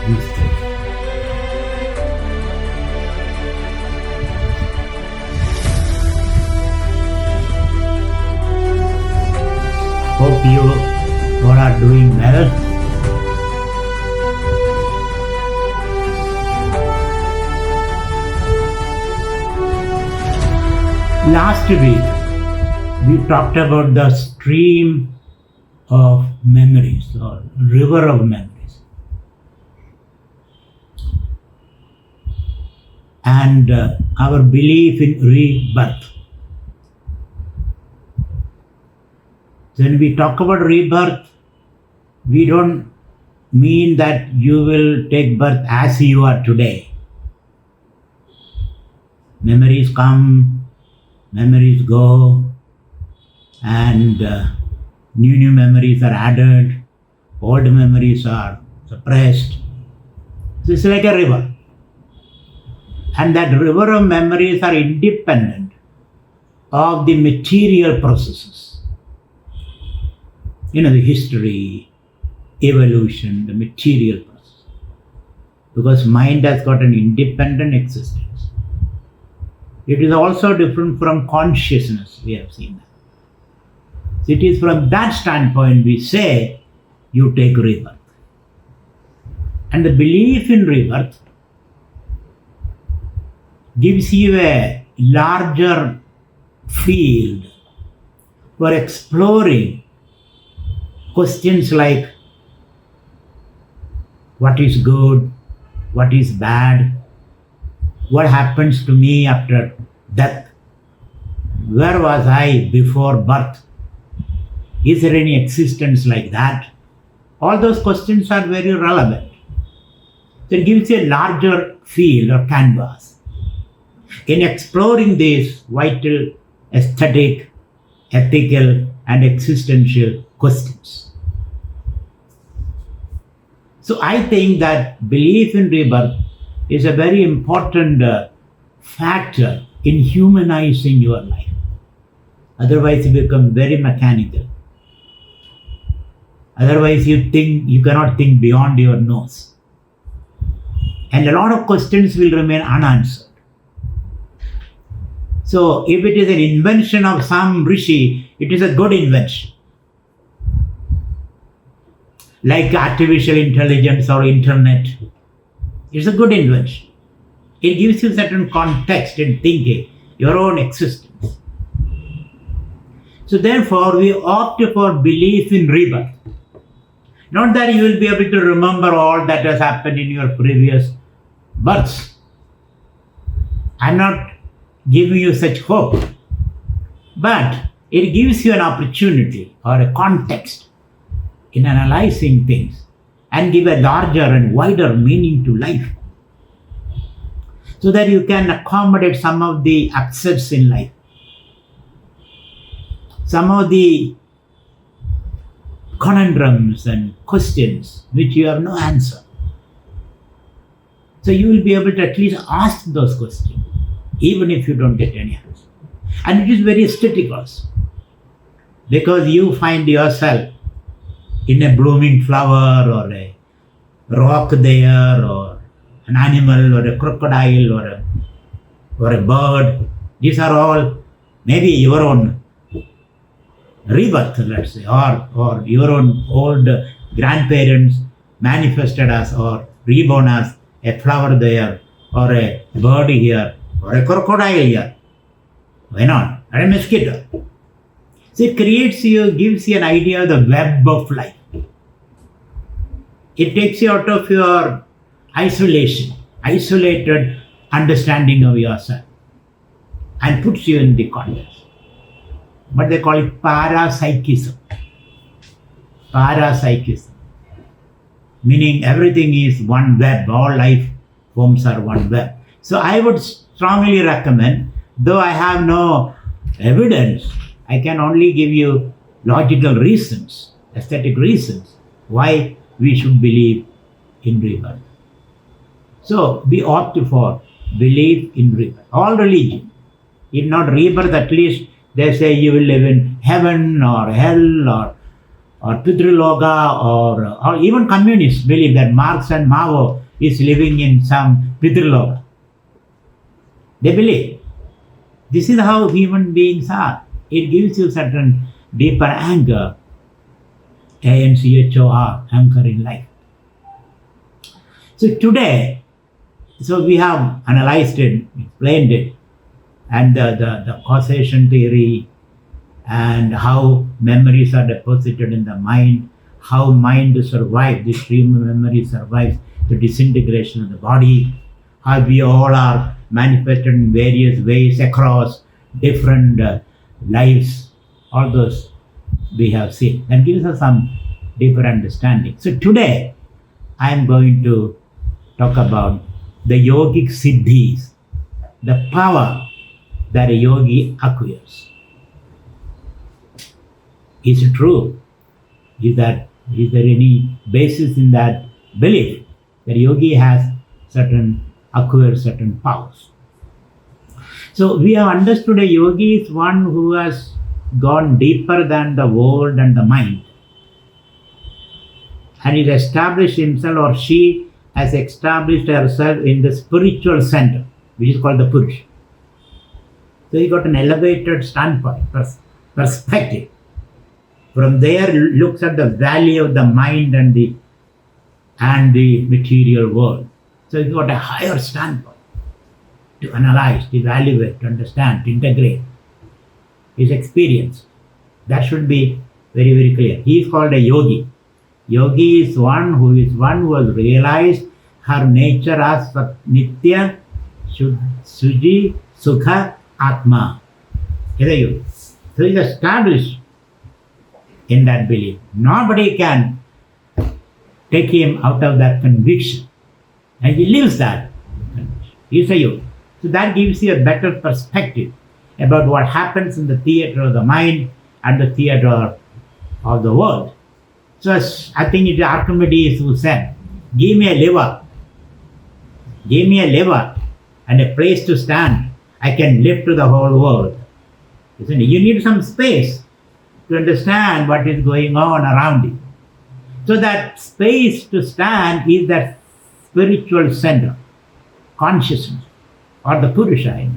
useful. Hope you all are doing well. Last week, we talked about the stream of memories or river of memories. And our belief in rebirth. When we talk about rebirth, we don't mean that you will take birth as you are today. Memories come, memories go, and new memories are added, old memories are suppressed. So it's like a river. And that river of memories are independent of the material processes. The history, evolution, the material process. Because mind has got an independent existence. It is also different from consciousness, we have seen that. So it is from that standpoint we say you take rebirth. And the belief in rebirth gives you a larger field for exploring questions like what is good, what is bad, what happens to me after death, where was I before birth, is there any existence like that? All those questions are very relevant. So it gives you a larger field or canvas in exploring these vital, aesthetic, ethical, and existential questions. So I think that belief in rebirth is a very important factor in humanizing your life. Otherwise you become very mechanical. Otherwise you cannot think beyond your nose. And a lot of questions will remain unanswered. So if it is an invention of some rishi, it is a good invention. Like artificial intelligence or internet, it's a good invention. It gives you certain context in thinking, your own existence. So therefore, we opt for belief in rebirth. Not that you will be able to remember all that has happened in your previous births. I'm not giving you such hope. But it gives you an opportunity or a context in analyzing things and give a larger and wider meaning to life, so that you can accommodate some of the upsets in life, some of the conundrums and questions which you have no answer. So you will be able to at least ask those questions, even if you don't get any answer. And it is very aesthetic also, because you find yourself in a blooming flower or a rock there, or an animal or a crocodile or a bird. These are all maybe your own rebirth, let's say, or your own old grandparents manifested as or reborn as a flower there, or a bird here, or a crocodile here. Why not? Or a mosquito. So it gives you an idea of the web of life. It takes you out of your isolated understanding of yourself, and puts you in the context. But they call it parapsychism. Parapsychism. Meaning everything is one web, all life forms are one web. So I would strongly recommend, though I have no evidence, I can only give you logical reasons, aesthetic reasons, why we should believe in rebirth. So we opt for belief in rebirth. All religion, if not rebirth, at least they say you will live in heaven or hell or Pitriloka, or even communists believe that Marx and Mao is living in some Pitriloka. They believe. This is how human beings are. It gives you certain deeper anchor, ANCHOR, anchor in life. So today, we have analyzed it, explained it, and the causation theory, and how memories are deposited in the mind, how mind survives, the stream of memory survives the disintegration of the body, how we all are manifested in various ways across different lives. All those we have seen. That gives us some deeper understanding. So today, I am going to talk about the yogic siddhis, the power that a yogi acquires. Is it true? Is there any basis in that belief that yogi has acquires certain powers? So we have understood a yogi is one who has gone deeper than the world and the mind, and he established himself, or she has established herself in the spiritual center, which is called the Purush. So he got an elevated standpoint, perspective. From there, looks at the value of the mind and the material world. So he got a higher standpoint to analyze, to evaluate, to understand, to integrate his experience. That should be very, very clear. He is called a yogi. Yogi is one who has realized her nature as Nitya, Suji, Sukha, Atma. So he is established in that belief. Nobody can take him out of that conviction. And he lives that conviction. He is a yogi. So that gives you a better perspective about what happens in the theater of the mind and the theater of the world. So I think it is Archimedes who said, give me a lever and a place to stand. I can lift to the whole world. Isn't it? You need some space to understand what is going on around you. So that space to stand is that spiritual center, consciousness, or the Purusha.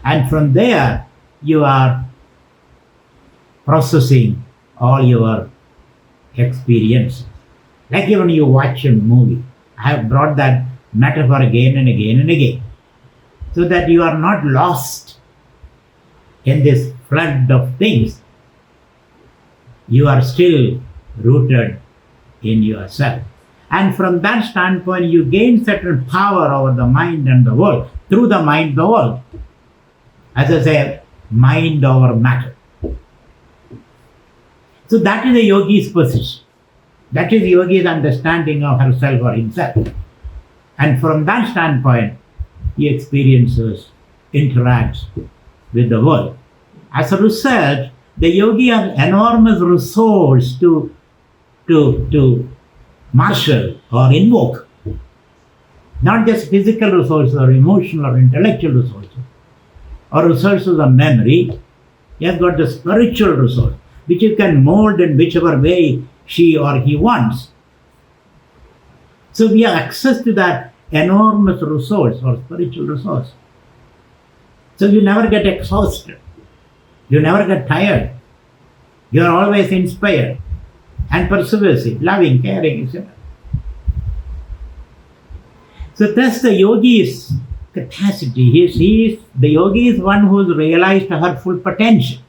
And from there, you are processing all your experiences. Like when you watch a movie, I have brought that metaphor again and again and again, so that you are not lost in this flood of things. You are still rooted in yourself. And from that standpoint, you gain certain power over the mind and the world, through the mind, the world. As I say, mind over matter. So that is a yogi's position. That is yogi's understanding of herself or himself. And from that standpoint, he experiences, interacts with the world. As a result, the yogi has enormous resource to marshal or invoke. Not just physical resources or emotional or intellectual resources or resources of memory. He has got the spiritual resource, which you can mold in whichever way she or he wants. So we have access to that enormous resource or spiritual resource. So you never get exhausted. You never get tired. You are always inspired and persuasive, loving, caring, etc. So that's the yogi's capacity. The yogi is one who has realized her full potential.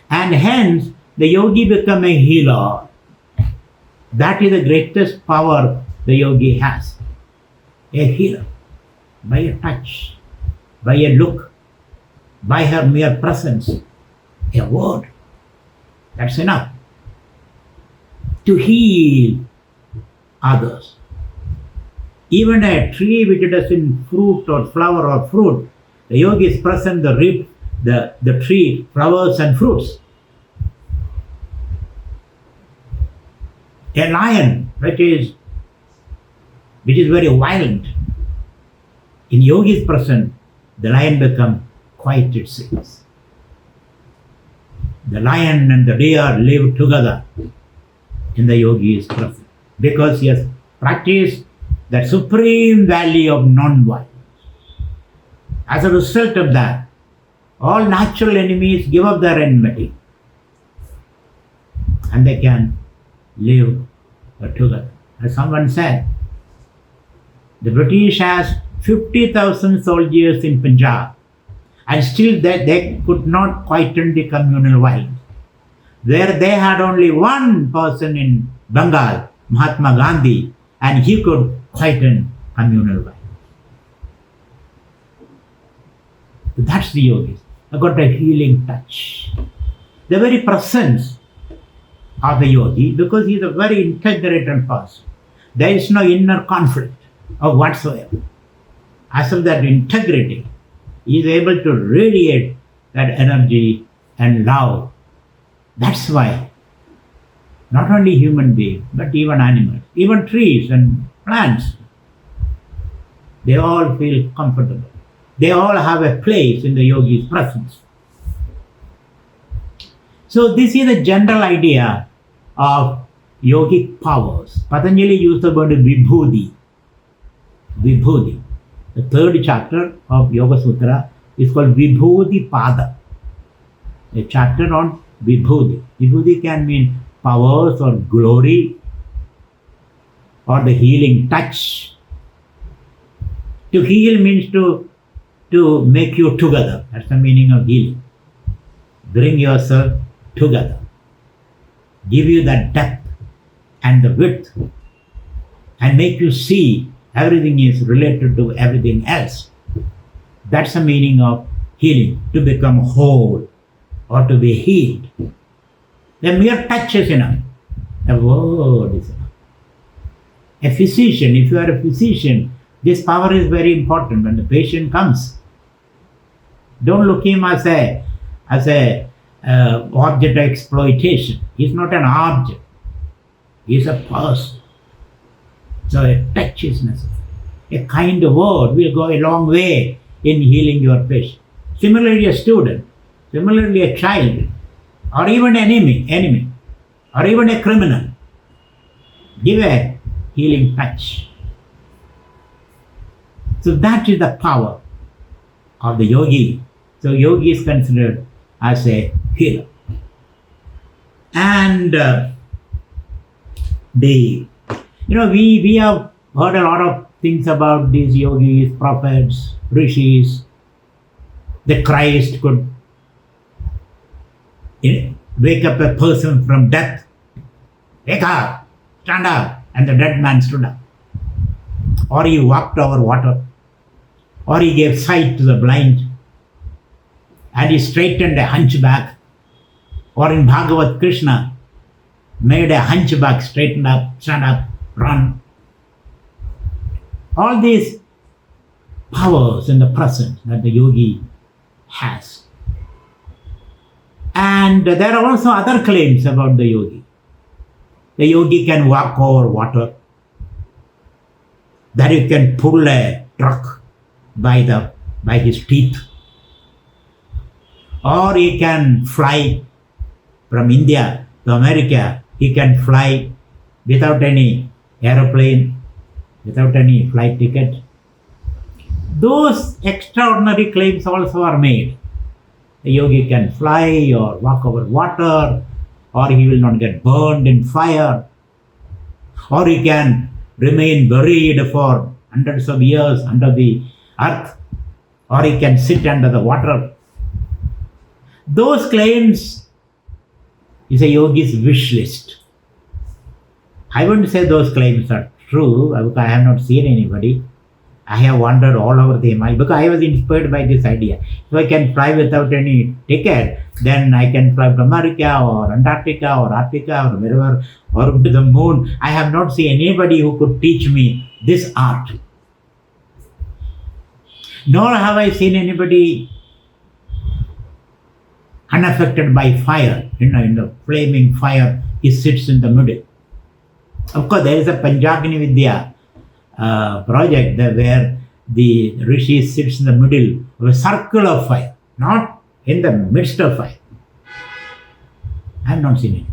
And hence, the yogi becomes a healer. That is the greatest power the yogi has. A healer. By a touch, by a look, by her mere presence, a word. That's enough to heal others. Even a tree which doesn't fruit or flower or fruit, the yogi is present, the tree flowers and fruits. A lion which is very violent, in yogi's presence, the lion becomes quiet, it seems. the lion and the deer live together in the yogi's presence because he has practiced the supreme value of non-violence. As a result of that, all natural enemies give up their enmity and they can live together. As someone said, the British has 50,000 soldiers in Punjab and still they could not quieten the communal violence. Where they had only one person in Bengal, Mahatma Gandhi, and he could quieten communal violence. That's the yogis. They got a healing touch. The very presence of a yogi, because he is a very integrated person. There is no inner conflict of whatsoever. As of that integrity, he is able to radiate that energy and love. That's why not only human beings, but even animals, even trees and plants, they all feel comfortable. They all have a place in the yogi's presence. So this is the general idea of yogic powers. Patanjali used the word vibhuti. Vibhuti. The third chapter of Yoga Sutra is called Vibhuti Pada. A chapter on Vibhuti. Vibhuti can mean powers or glory or the healing touch. To heal means to make you together. That's the meaning of healing. Bring yourself together. Give you that depth and the width and make you see everything is related to everything else. That's the meaning of healing, to become whole or to be healed. The mere touch is enough. The word is enough. A physician, if you are a physician, this power is very important. When the patient comes, don't look him as a object of exploitation. He's not an object. He's a person. So a touch is necessary. A kind word will go a long way in healing your patient. Similarly, a student, similarly a child, or even an enemy, or even a criminal. Give a healing touch. So that is the power of the yogi. So yogi is considered as a healer. And we have heard a lot of things about these yogis, prophets, rishis. The Christ could wake up a person from death. Wake up, stand up, and the dead man stood up. Or he walked over water. Or he gave sight to the blind. And he straightened a hunchback. Or in Bhagavad, Krishna made a hunchback straighten up, stand up, run. All these powers in the present that the yogi has. And there are also other claims about the yogi. The yogi can walk over water. That he can pull a truck by his teeth. Or he can fly from India to America. He can fly without any aeroplane, without any flight ticket. Those extraordinary claims also are made. The yogi can fly or walk over water, or he will not get burned in fire, or he can remain buried for hundreds of years under the earth, or he can sit under the water. Those claims is a yogi's wish list. I wouldn't say those claims are true because I have not seen anybody. I have wandered all over the Himalayas because I was inspired by this idea. If I can fly without any ticket, then I can fly to America or Antarctica or Arctica or wherever, or to the moon. I have not seen anybody who could teach me this art. Nor have I seen anybody unaffected by fire. In the flaming fire, he sits in the middle. Of course, there is a Panchagni Vidya project where the rishi sits in the middle of a circle of fire, not in the midst of fire. I have not seen anybody.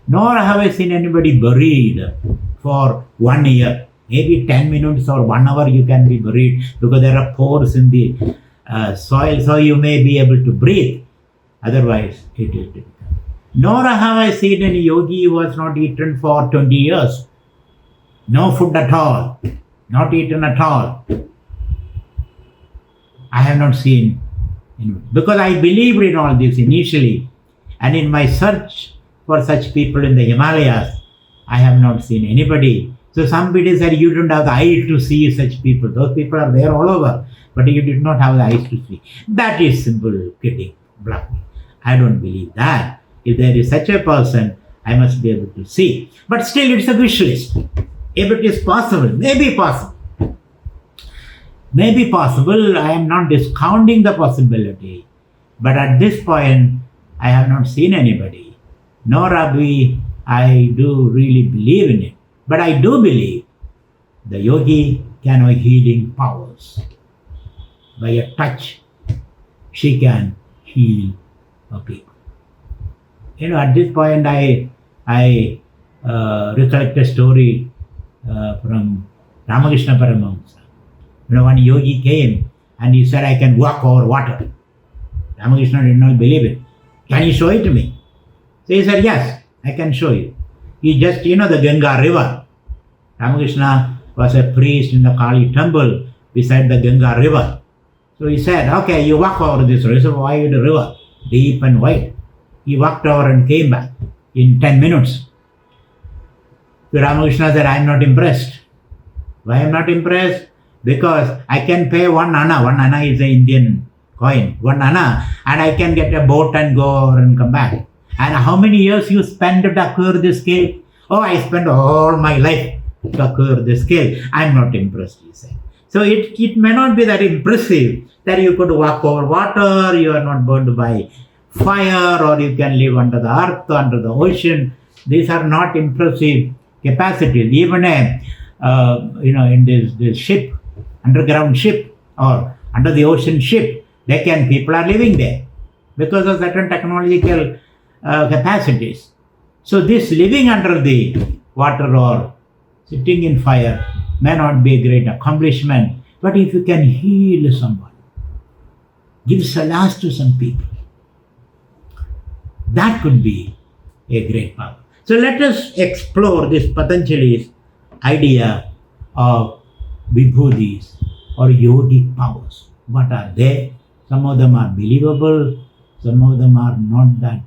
Nor have I seen anybody buried for 1 year. Maybe 10 minutes or 1 hour you can be buried because there are pores in the soil, so you may be able to breathe. Otherwise, it is difficult. Nor have I seen any yogi who has not eaten for 20 years. No food at all. Not eaten at all. I have not seen anybody. Because I believed in all this initially. And in my search for such people in the Himalayas, I have not seen anybody. So somebody said, you don't have the eye to see such people. Those people are there all over. But you did not have the eyes to see. That is simple kidding, bluffing. I don't believe that. If there is such a person, I must be able to see. But still, it's a wish list. If it is possible, maybe possible. Maybe possible, I am not discounting the possibility. But at this point, I have not seen anybody. Nor I do really believe in it. But I do believe the yogi can have healing powers. By a touch, she can heal a people. At this point, I recollect a story from Ramakrishna Paramahamsa. One yogi came and he said, I can walk over water. Ramakrishna did not believe it. Can you show it to me? So he said, yes, I can show you. He just, the Ganga river. Ramakrishna was a priest in the Kali temple beside the Ganga river. So he said, okay, you walk over this wide river, deep and wide. He walked over and came back in 10 minutes. So Ramakrishna said, I am not impressed. Why I am not impressed? Because I can pay 1 anna. 1 anna is an Indian coin. 1 anna. And I can get a boat and go over and come back. And how many years you spend to acquire this skill? Oh, I spent all my life to acquire this skill. I am not impressed, he said. So it may not be that impressive that you could walk over water, you are not burned by fire, or you can live under the earth, under the ocean. These are not impressive capacities. Even in this ship, underground ship or under the ocean ship, people are living there because of certain technological capacities. So this living under the water or sitting in fire may not be a great accomplishment, but if you can heal someone, give solace to some people, that could be a great power. So let us explore this Patanjali's idea of vibhudis or yogic powers. What are they? Some of them are believable, some of them are not that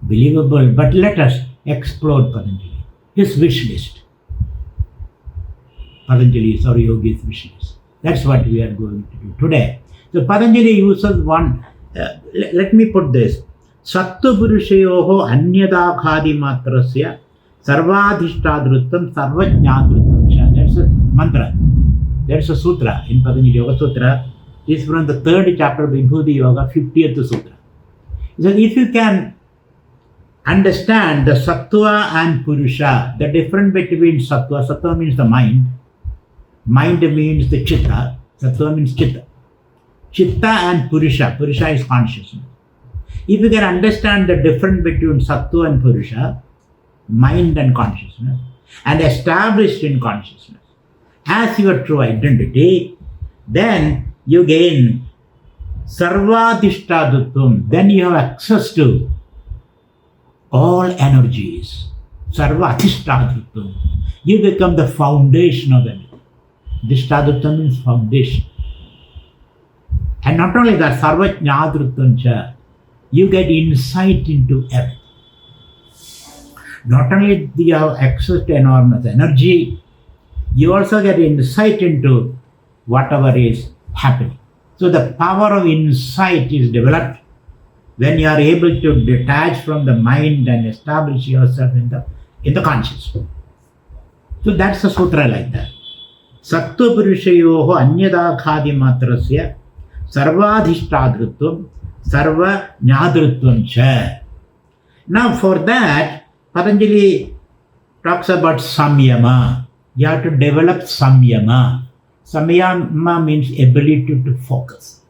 believable, but let us explore Patanjali, his wish list. Patanjali's or yogi's wish list. That's what we are going to do today. So Patanjali uses one, let me put this, Sattva Purushayoho Anyadakhadi Matrasya Sarvadhishtadruttam Sarvajnadruttam Cha. That's a mantra. That's a sutra in Patanjali Yoga Sutra. This is from the 3rd chapter of Vibhuti Yoga, 50th sutra. So if you can understand the Sattva and Purusha, the difference between Sattva, Sattva means the mind means the Chitta, Sattva means Chitta. Chitta and Purusha, Purusha is consciousness. If you can understand the difference between Sattva and Purusha, mind and consciousness, and established in consciousness as your true identity, then you gain Sarvadhishtadutvam. Then you have access to all energies. Sarvadhishtadutvam. You become the foundation of everything. Dhishtadutvam means foundation. And not only that, Sarvajnadruttam cha, you get insight into everything. Not only do you have access to enormous energy, you also get insight into whatever is happening. So the power of insight is developed when you are able to detach from the mind and establish yourself in the consciousness. So that's a sutra like that. Sattva Purushayoho Anyadakhadi Matrasya Sarvadhishtadrutvam Sarva Jnadrutvam Cha. Now for that, Patanjali talks about samyama. You have to develop samyama. Samyama means ability to focus.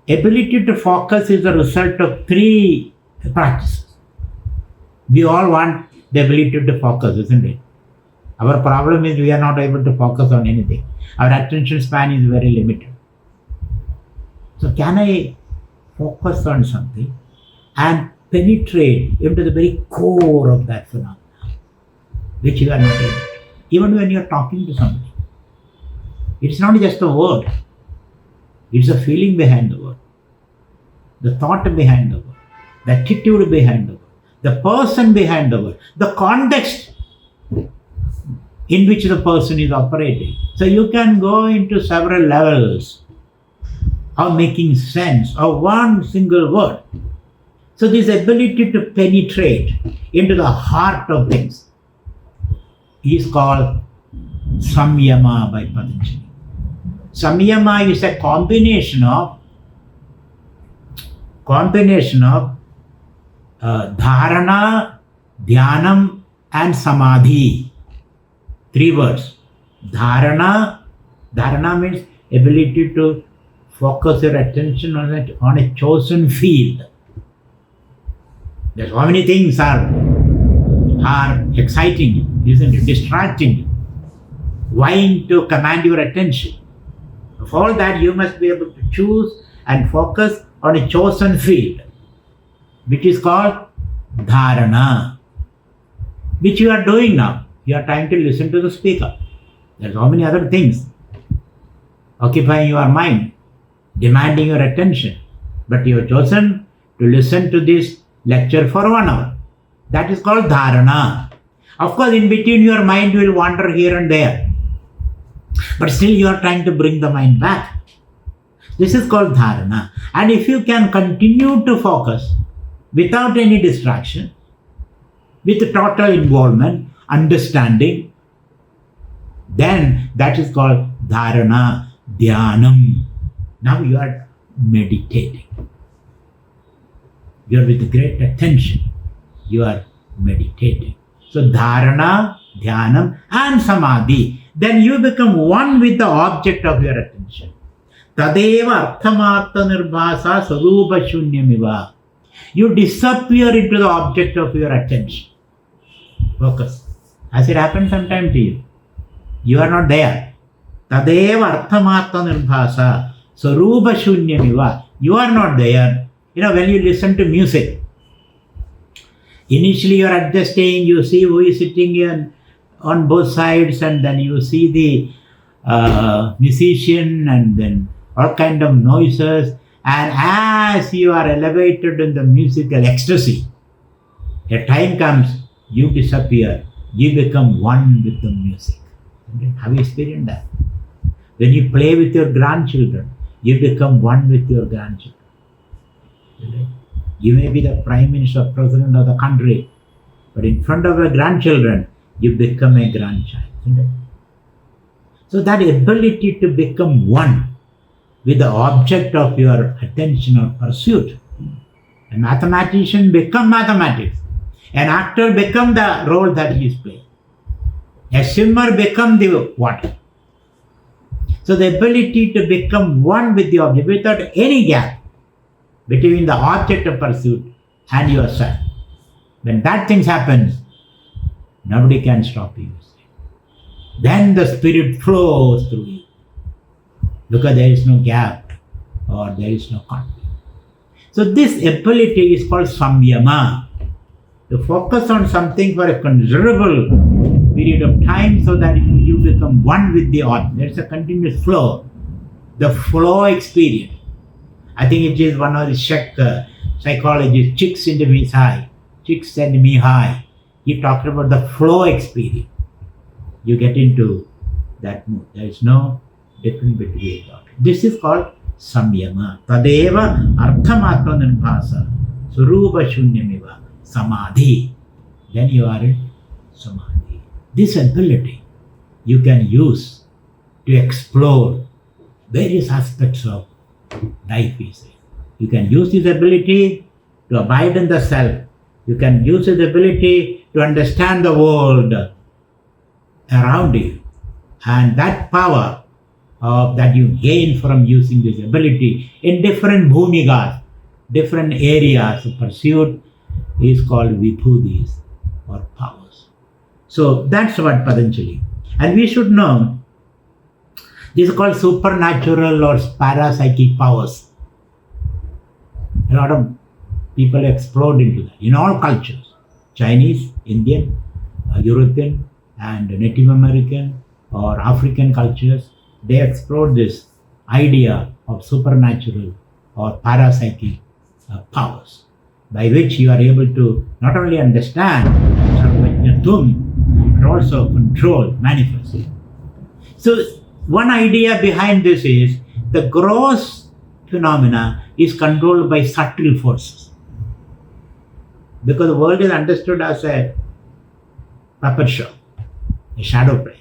ability to focus is the result of 3 practices. We all want the ability to focus, isn't it? Our problem is we are not able to focus on anything. Our attention span is very limited. So can I focus on something and penetrate into the very core of that phenomenon, which you are not able to. Even when you are talking to somebody, it's not just a word, it's a feeling behind the word, the thought behind the word, the attitude behind the word, the person behind the word, the context in which the person is operating. So you can go into several levels of making sense of one single word. So this ability to penetrate into the heart of things is called samyama by Patanjali. Samyama is a combination of dharana, dhyanam and samadhi. 3 words. Dharana means ability to focus your attention on a chosen field. There's so many things are exciting you, isn't it? Distracting you, vying to command your attention. For all that, you must be able to choose and focus on a chosen field, which is called dharana, which you are doing now. You are trying to listen to the speaker. There's so many other things occupying your mind, demanding your attention. But you have chosen to listen to this lecture for 1 hour. That is called dharana. Of course, in between your mind will wander here and there. But still you are trying to bring the mind back. This is called dharana. And if you can continue to focus without any distraction, with total involvement, understanding, then that is called dharana, dhyanam. Now you are meditating. You are with great attention. You are meditating. So dharana, dhyanam and samadhi. Then you become one with the object of your attention. Tadeva arthamatta nirbhasa sarupa shunyamiva. You disappear into the object of your attention. Focus. Has it happened sometime to you? You are not there. Tadeva arthamatta nirbhasa sarupa shunyamiva. You are not there. When you listen to music, initially you are adjusting, you see who is sitting on both sides, and then you see the musician, and then all kind of noises. And as you are elevated in the musical ecstasy, a time comes, you disappear. You become one with the music. Have you experienced that? When you play with your grandchildren, you become one with your grandchildren. You may be the Prime Minister, President of the country, but in front of your grandchildren, you become a grandchild. So that ability to become one with the object of your attention or pursuit. A mathematician become mathematics. An actor become the role that he is playing. A swimmer become the water. So the ability to become one with the object without any gap between the object of pursuit and yourself. When that thing happens, nobody can stop you. Then the spirit flows through you, because there is no gap or there is no conflict. So this ability is called samyama. To focus on something for a considerable period of time so that you become one with the object. There is a continuous flow. The flow experience. I think it is one of the Czech psychologists, Csikszentmihalyi. He talked about the flow experience. You get into that mood. There is no difference between that. This is called samyama. Tadeva arthamatma nirbhasa surupa shunyamiva samadhi. Then you are in samadhi. This ability you can use to explore various aspects of life, we say. You can use this ability to abide in the self. You can use this ability to understand the world around you. And that power that you gain from using this ability in different bhumikas, different areas of pursuit is called vibhudis or powers. So that's what Patanjali. And we should know these are called supernatural or parapsychic powers. A lot of people explode into that in all cultures, Chinese, Indian, European, and Native American or African cultures. They explore this idea of supernatural or parapsychic powers, by which you are able to not only understand, but also control, manifest. So one idea behind this is the gross phenomena is controlled by subtle forces. Because the world is understood as a puppet show, a shadow play.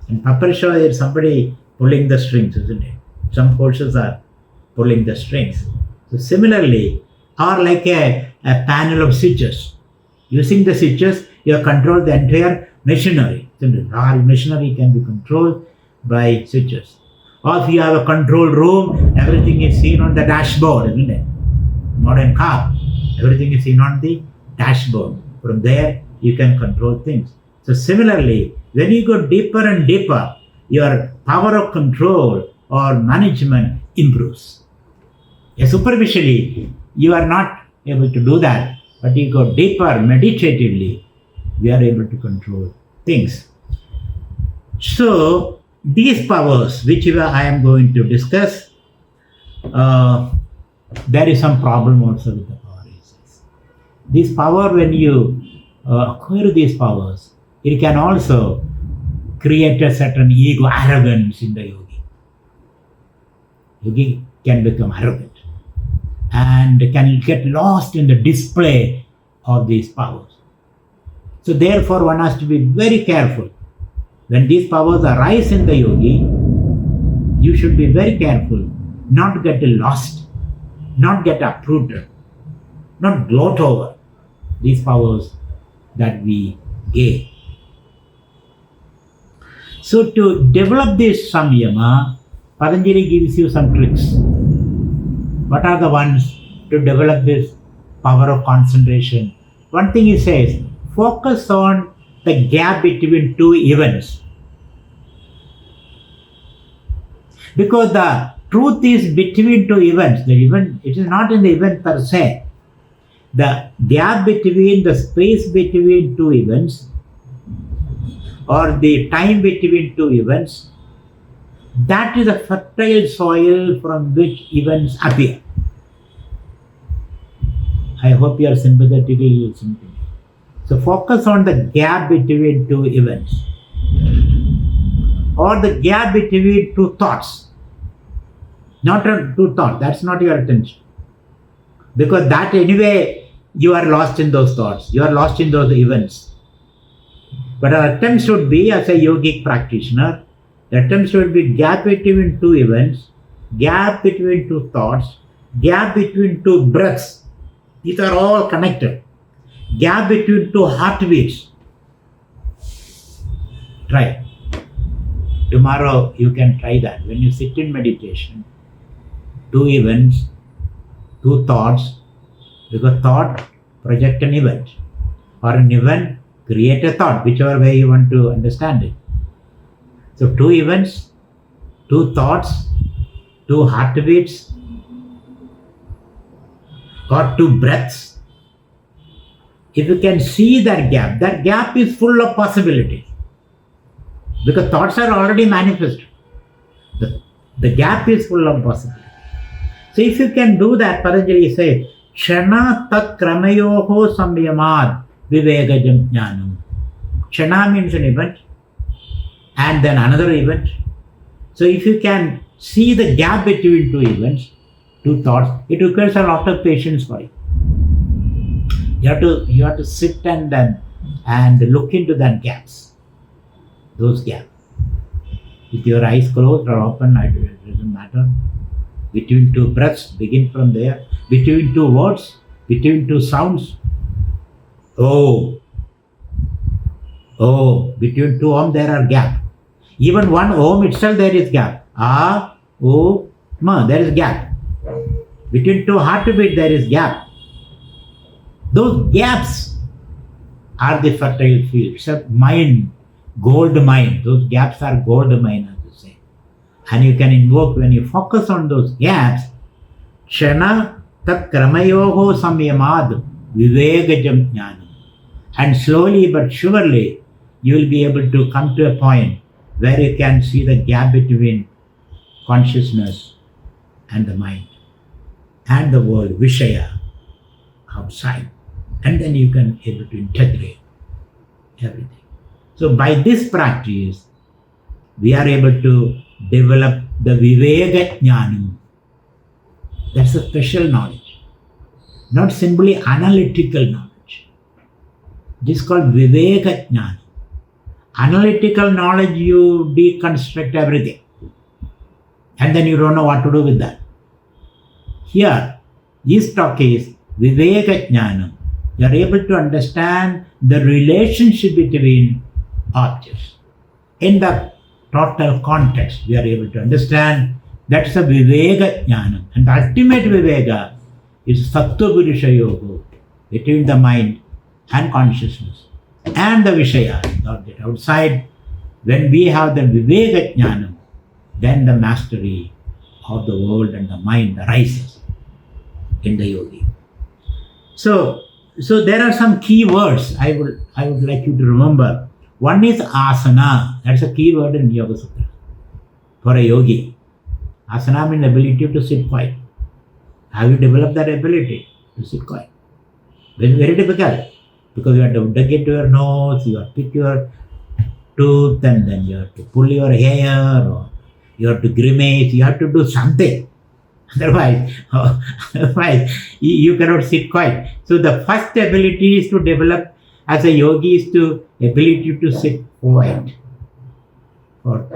And puppet show is somebody pulling the strings, isn't it? Some forces are pulling the strings. So similarly, or like a panel of switches. Using the switches, you control the entire machinery. Our machinery can be controlled by switches. Or if you have a control room, everything is seen on the dashboard, isn't it? Modern car, everything is seen on the dashboard. From there, you can control things. So similarly, when you go deeper and deeper, your power of control or management improves. Superficially, you are not able to do that, but you go deeper meditatively, we are able to control things. So these powers, which I am going to discuss, there is some problem also with the power. This power, when you acquire these powers, it can also create a certain ego, arrogance in the yogi. Yogi can become arrogant and can get lost in the display of these powers. So therefore one has to be very careful. When these powers arise in the yogi, you should be very careful not to get lost, not get uprooted, not gloat over these powers that we gain. So to develop this samyama, Patanjali gives you some tricks. What are the ones to develop this power of concentration? One thing he says, focus on the gap between two events. Because the truth is between two events. The event, it is not in the event per se. The gap between, the space between two events, or the time between two events, that is a fertile soil from which events appear. I hope you are sympathetically listening to me. So focus on the gap between two events, or the gap between two thoughts. Not two thoughts, that's not your attention. Because that anyway, you are lost in those thoughts, you are lost in those events. But our attempt should be, as a yogic practitioner, the attempt should be gap between two events, gap between two thoughts, gap between two breaths. These are all connected. Gap between two heartbeats. Try. Tomorrow you can try that. When you sit in meditation, two events, two thoughts, because thought project an event, or an event create a thought, whichever way you want to understand it. So two events, two thoughts, two heartbeats, or two breaths. If you can see that gap is full of possibilities. Because thoughts are already manifested. The gap is full of possibilities. So if you can do that, Patanjali says, Kshana tat kramayoho samyamad vivegajam jnanam. Kshana means an event, and then another event. So if you can see the gap between two events, two thoughts, it requires a lot of patience for you. You have to sit and look into that gaps. Those gaps. With your eyes closed or open, it doesn't matter. Between two breaths, begin from there. Between two words, between two sounds. Oh, between two om there are gap. Even one om itself there is gap. A, O, Ma. There is gap. Between two heartbeats there is gap. Those gaps are the fertile fields. So mine, gold mine. Those gaps are gold mine, as you say. And you can invoke, when you focus on those gaps, Kshana tat kramayoho samyamad vivegajam jnanam. And slowly but surely, you will be able to come to a point where you can see the gap between consciousness and the mind and the world, Vishaya, outside. And then you can able to integrate everything. So by this practice, we are able to develop the Vivega Jnanam. That's a special knowledge, not simply analytical knowledge. This is called Vivega Jnanam. Analytical knowledge, you deconstruct everything. And then you don't know what to do with that. Here, this talk is Viveka Jnanam. You are able to understand the relationship between objects. In the total context, we are able to understand that's a Viveka Jnanam. And the ultimate Viveka is Sattva Purusha Yoga between the mind and consciousness and the Vishaya, the object outside. When we have the Viveka Jnanam, then the mastery of the world and the mind arises in the yogi. So there are some key words I would like you to remember. One is asana. That's a key word in Yoga Sutra for a yogi. Asana means ability to sit quiet. Have you developed that ability to sit quiet? It's very difficult because you have to dig into your nose, you have to pick your tooth, and then you have to pull your hair, or you have to grimace, you have to do something. Otherwise, you cannot sit quiet. So the first ability is to develop as a yogi is to ability to sit quiet for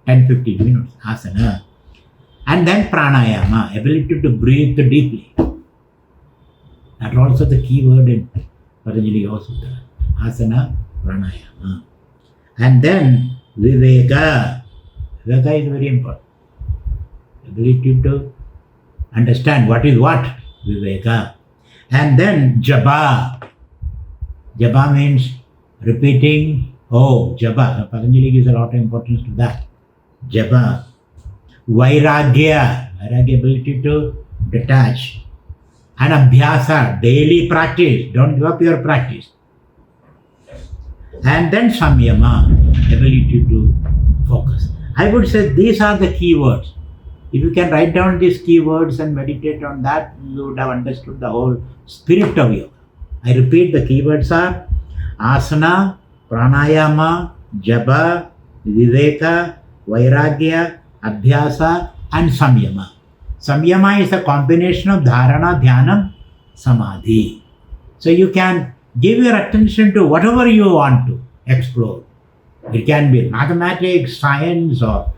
10-15 minutes, asana. And then pranayama, ability to breathe deeply. That's also the key word in Patanjali Yoga Sutra. Asana, pranayama. And then viveka. Viveka is very important. Ability to understand what is what, viveka. And then japa. Japa means repeating. Oh, japa. Patanjali gives a lot of importance to that. Japa. Vairagya. Vairagya, ability to detach. And abhyasa, daily practice. Don't give up your practice. And then samyama, ability to focus. I would say these are the key words. If you can write down these keywords and meditate on that, you would have understood the whole spirit of yoga. I repeat, the keywords are asana, pranayama, japa, viveka, vairagya, abhyasa, and samyama. Samyama is a combination of dharana, dhyanam, samadhi. So you can give your attention to whatever you want to explore. It can be mathematics, science, or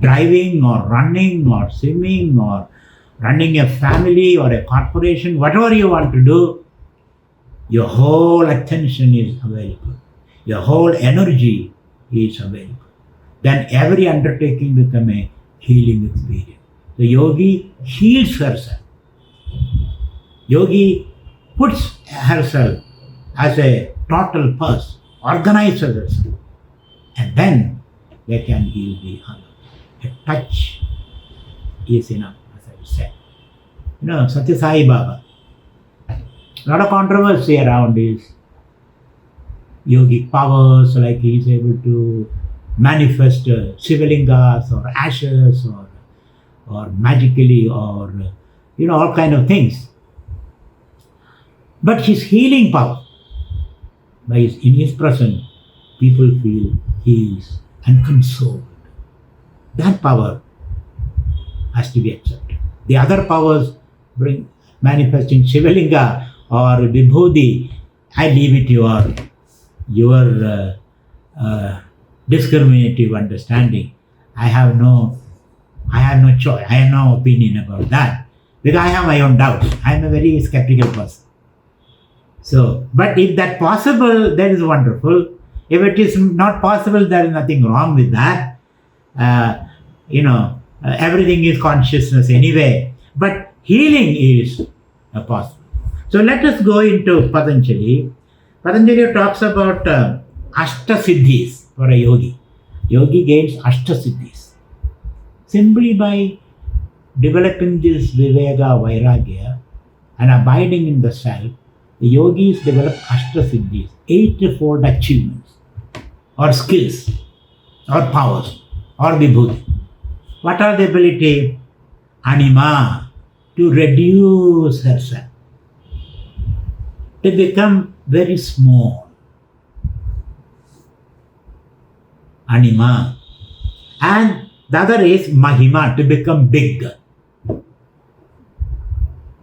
driving, or running, or swimming, or running a family or a corporation. Whatever you want to do, your whole attention is available. Your whole energy is available. Then every undertaking becomes a healing experience. The yogi heals herself. Yogi puts herself as a total person, organizes herself, and then they can heal the other. A touch is enough, as I said. Satya Sai Baba. A lot of controversy around his yogic powers, like he is able to manifest Shivalingas or ashes or magically or all kind of things. But his healing power, in his presence, people feel healed and consoled. That power has to be accepted. The other powers manifest in Shivalinga or Vibhudi. I leave it to your discriminative understanding. I have no choice. I have no opinion about that because I have my own doubts. I am a very skeptical person. So, but if that's possible, that is wonderful. If it is not possible, there is nothing wrong with that. everything is consciousness anyway. But healing is possible. So let us go into Patanjali. Patanjali talks about Ashta Siddhis for a yogi. Yogi gains Ashta Siddhis simply by developing this Viveka, Vairagya and abiding in the self. The yogis develop Ashta Siddhis, eightfold achievements or skills or powers or vibhuti. What are the ability? Anima, to reduce herself, to become very small. Anima. And the other is Mahima, to become big.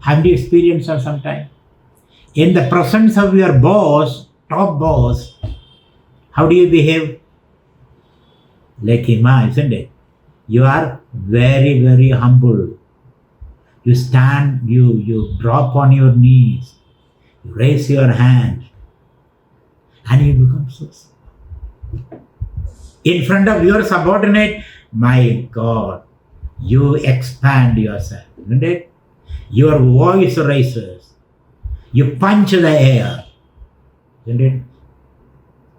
Have you experienced that sometime? In the presence of your boss, top boss, how do you behave? Like Hima, isn't it? You are very, very humble. You stand, you drop on your knees, you raise your hand, and you become so small. In front of your subordinate, my God, you expand yourself, isn't it? Your voice rises. You punch the air, isn't it?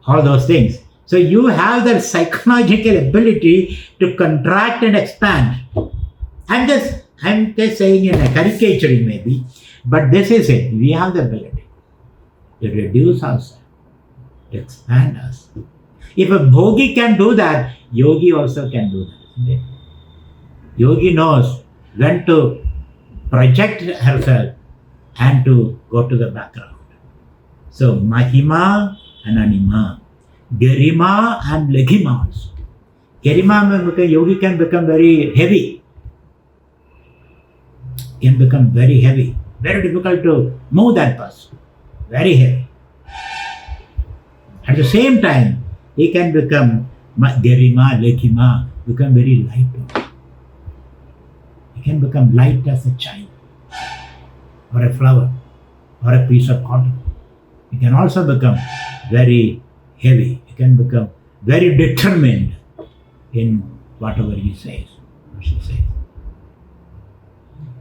All those things. So you have that psychological ability to contract and expand. I'm just saying in a caricaturing maybe, but this is it. We have the ability to reduce ourselves, to expand us. If a bhogi can do that, yogi also can do that, isn't it? Yogi knows when to project herself and to go to the background. So Mahima and Anima, Garima and Leghima also. Garima, yogi can become very heavy. Can become very heavy. Very difficult to move that person. Very heavy. At the same time, he can become Garima, Leghima, become very light. He can become light as a child, or a flower, or a piece of cotton. He can also become very heavy. He can become very determined in whatever he says or she says.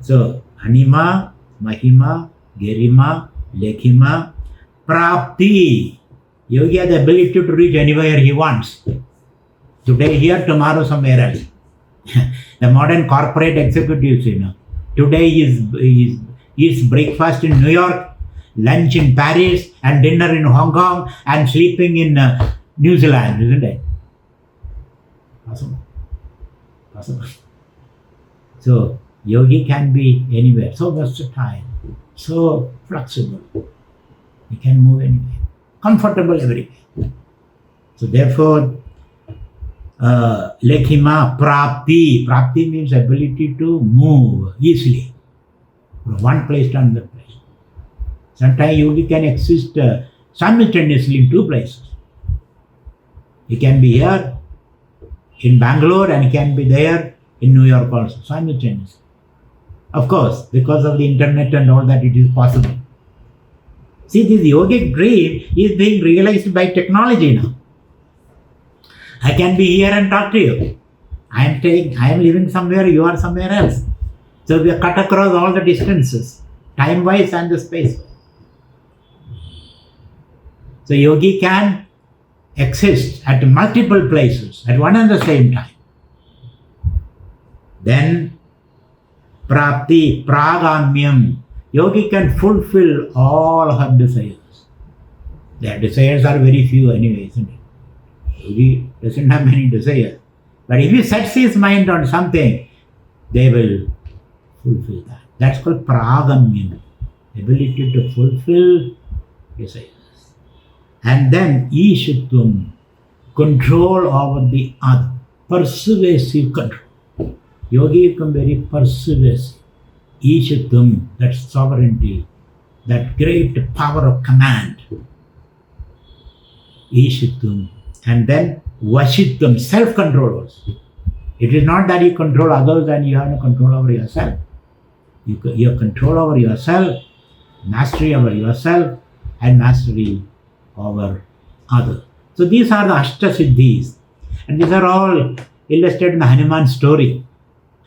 So, Anima, Mahima, Garima, Leghima, Prapti. Yogi has the ability to reach anywhere he wants. Today here, tomorrow somewhere else. The modern corporate executives, today he eats breakfast in New York, lunch in Paris, and dinner in Hong Kong, and sleeping in New Zealand, isn't it? Possible. So, yogi can be anywhere, so versatile, so flexible. He can move anywhere, comfortable everywhere. So therefore, Leghima, Prapti. Prapti means ability to move easily from one place to another place. Sometimes yogi can exist simultaneously in two places. He can be here in Bangalore and he can be there in New York also, simultaneously. Of course, because of the internet and all that, it is possible. See, this yogic dream is being realized by technology now. I can be here and talk to you. I am living somewhere, you are somewhere else. So we are cut across all the distances, time-wise and the space-wise. So yogi can exist at multiple places at one and the same time. Then Prapti, Pragamyam. Yogi can fulfill all her desires. Their desires are very few anyway, isn't it? Yogi doesn't have many desires. But if he sets his mind on something, they will fulfill that. That's called Pragamyam, ability to fulfill desires. And then Ishitvam, control over the other, persuasive control. Yogi become very persuasive. Ishitvam, that sovereignty, that great power of command. Ishitvam. And then Vashitvam, self-control also. It is not that you control others and you have no control over yourself. You have control over yourself, mastery over yourself, and mastery over others. So these are the Ashta Siddhis. And these are all illustrated in the Hanuman story.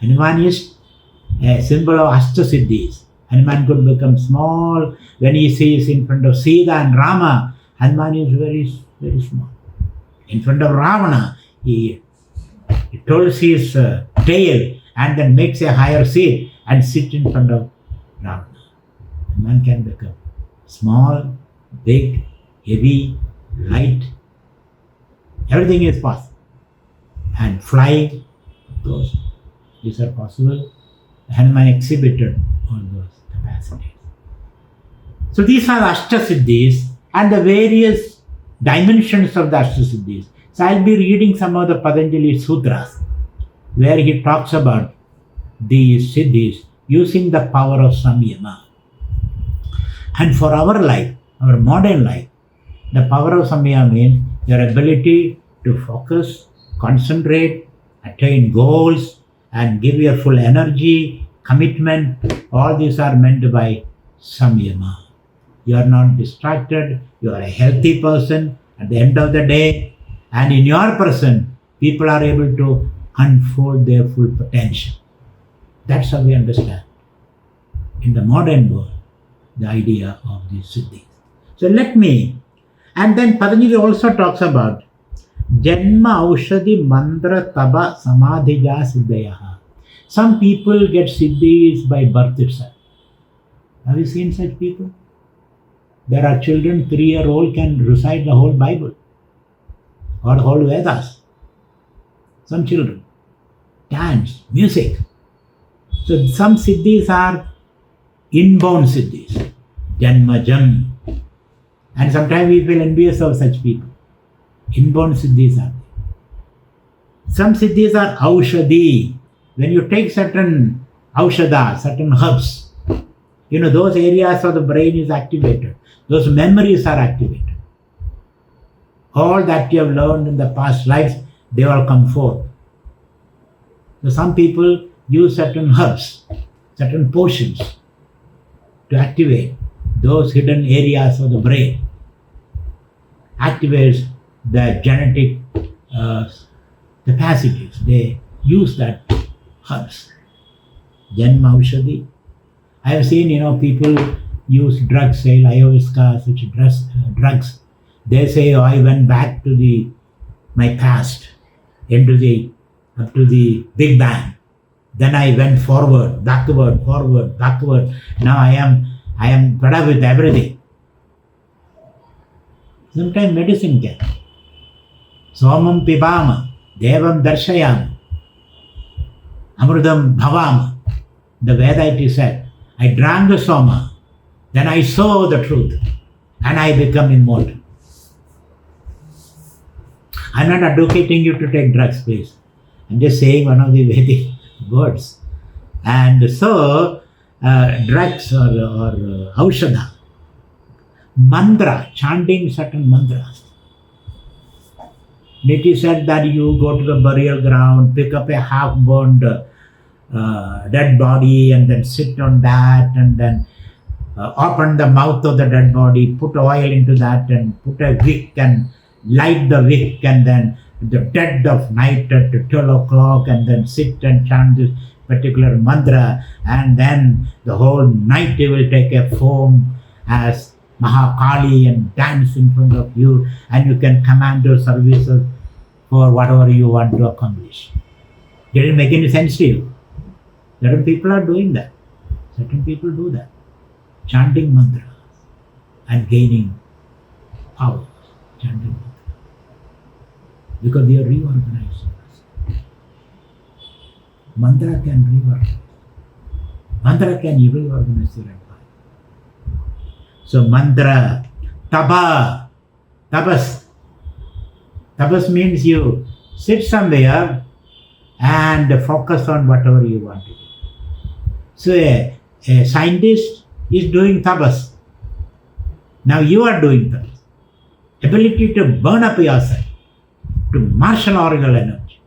Hanuman is a symbol of Ashtasiddhis. Hanuman could become small when he sees in front of Sita and Rama. Hanuman is very, very small. In front of Ravana, he twirls his tail and then makes a higher seat and sits in front of Ravana. Hanuman can become small, big, heavy, light. Everything is possible. And flying, these are possible. Hanuman exhibited all those capacities. So these are Ashtasiddhis and the various dimensions of the Ashtasiddhis. So I'll be reading some of the Patanjali Sutras where he talks about these siddhis using the power of samyama. And for our life, our modern life, the power of samyama means your ability to focus, concentrate, attain goals, and give your full energy, commitment. All these are meant by samyama. You are not distracted, you are a healthy person at the end of the day, and in your person, people are able to unfold their full potential. That's how we understand in the modern world the idea of these siddhis. So and then Patanjali also talks about Janma Aushadhi Mantra Taba Samadhija Siddhayaha. Some people get siddhis by birth itself. Have you seen such people? There are children, 3-year-old can recite the whole Bible or whole Vedas. Some children. Dance, music. So some siddhis are inborn siddhis. Janmajam. And sometimes we feel envious of such people. Inborn siddhis are there. Some siddhis are aushadhi. When you take certain aushadha, certain herbs, those areas of the brain is activated. Those memories are activated. All that you have learned in the past lives, they all come forth. So some people use certain herbs, certain potions to activate those hidden areas of the brain. Activates the genetic capacities. They use that herbs. Janma Aushadhi. I have seen, people use drugs, say ayahuasca, such drugs. They say, I went back to my past, up to the Big Bang. Then I went forward, backward. Now I am fed up with everything. Sometimes medicine can. Somam pibama, devam darshayam, amrudam bhavama. The Veda it is said, I drank the soma, then I saw the truth, and I become immortal. I'm not advocating you to take drugs, please. I'm just saying one of the Vedic words. And so, drugs or aushadha, mantra, chanting certain mantras. It is said that you go to the burial ground, pick up a half-burned dead body and then sit on that and then open the mouth of the dead body, put oil into that and put a wick and light the wick and then the dead of night at 12 o'clock and then sit and chant this particular mantra and then the whole night you will take a form as Mahakali and dance in front of you and you can command your services for whatever you want to accomplish. Did it make any sense to you? Certain people are doing that. Certain people do that. Chanting mantras and gaining power. Chanting mantras. Because they are reorganizing us. Mantra can reorganize. Mantra can reorganize your empire. So mantra, taba, tabas. Tabas means you sit somewhere and focus on whatever you want to do. So a scientist is doing tabas. Now you are doing tabas. Ability to burn up yourself, to marshal all your energy,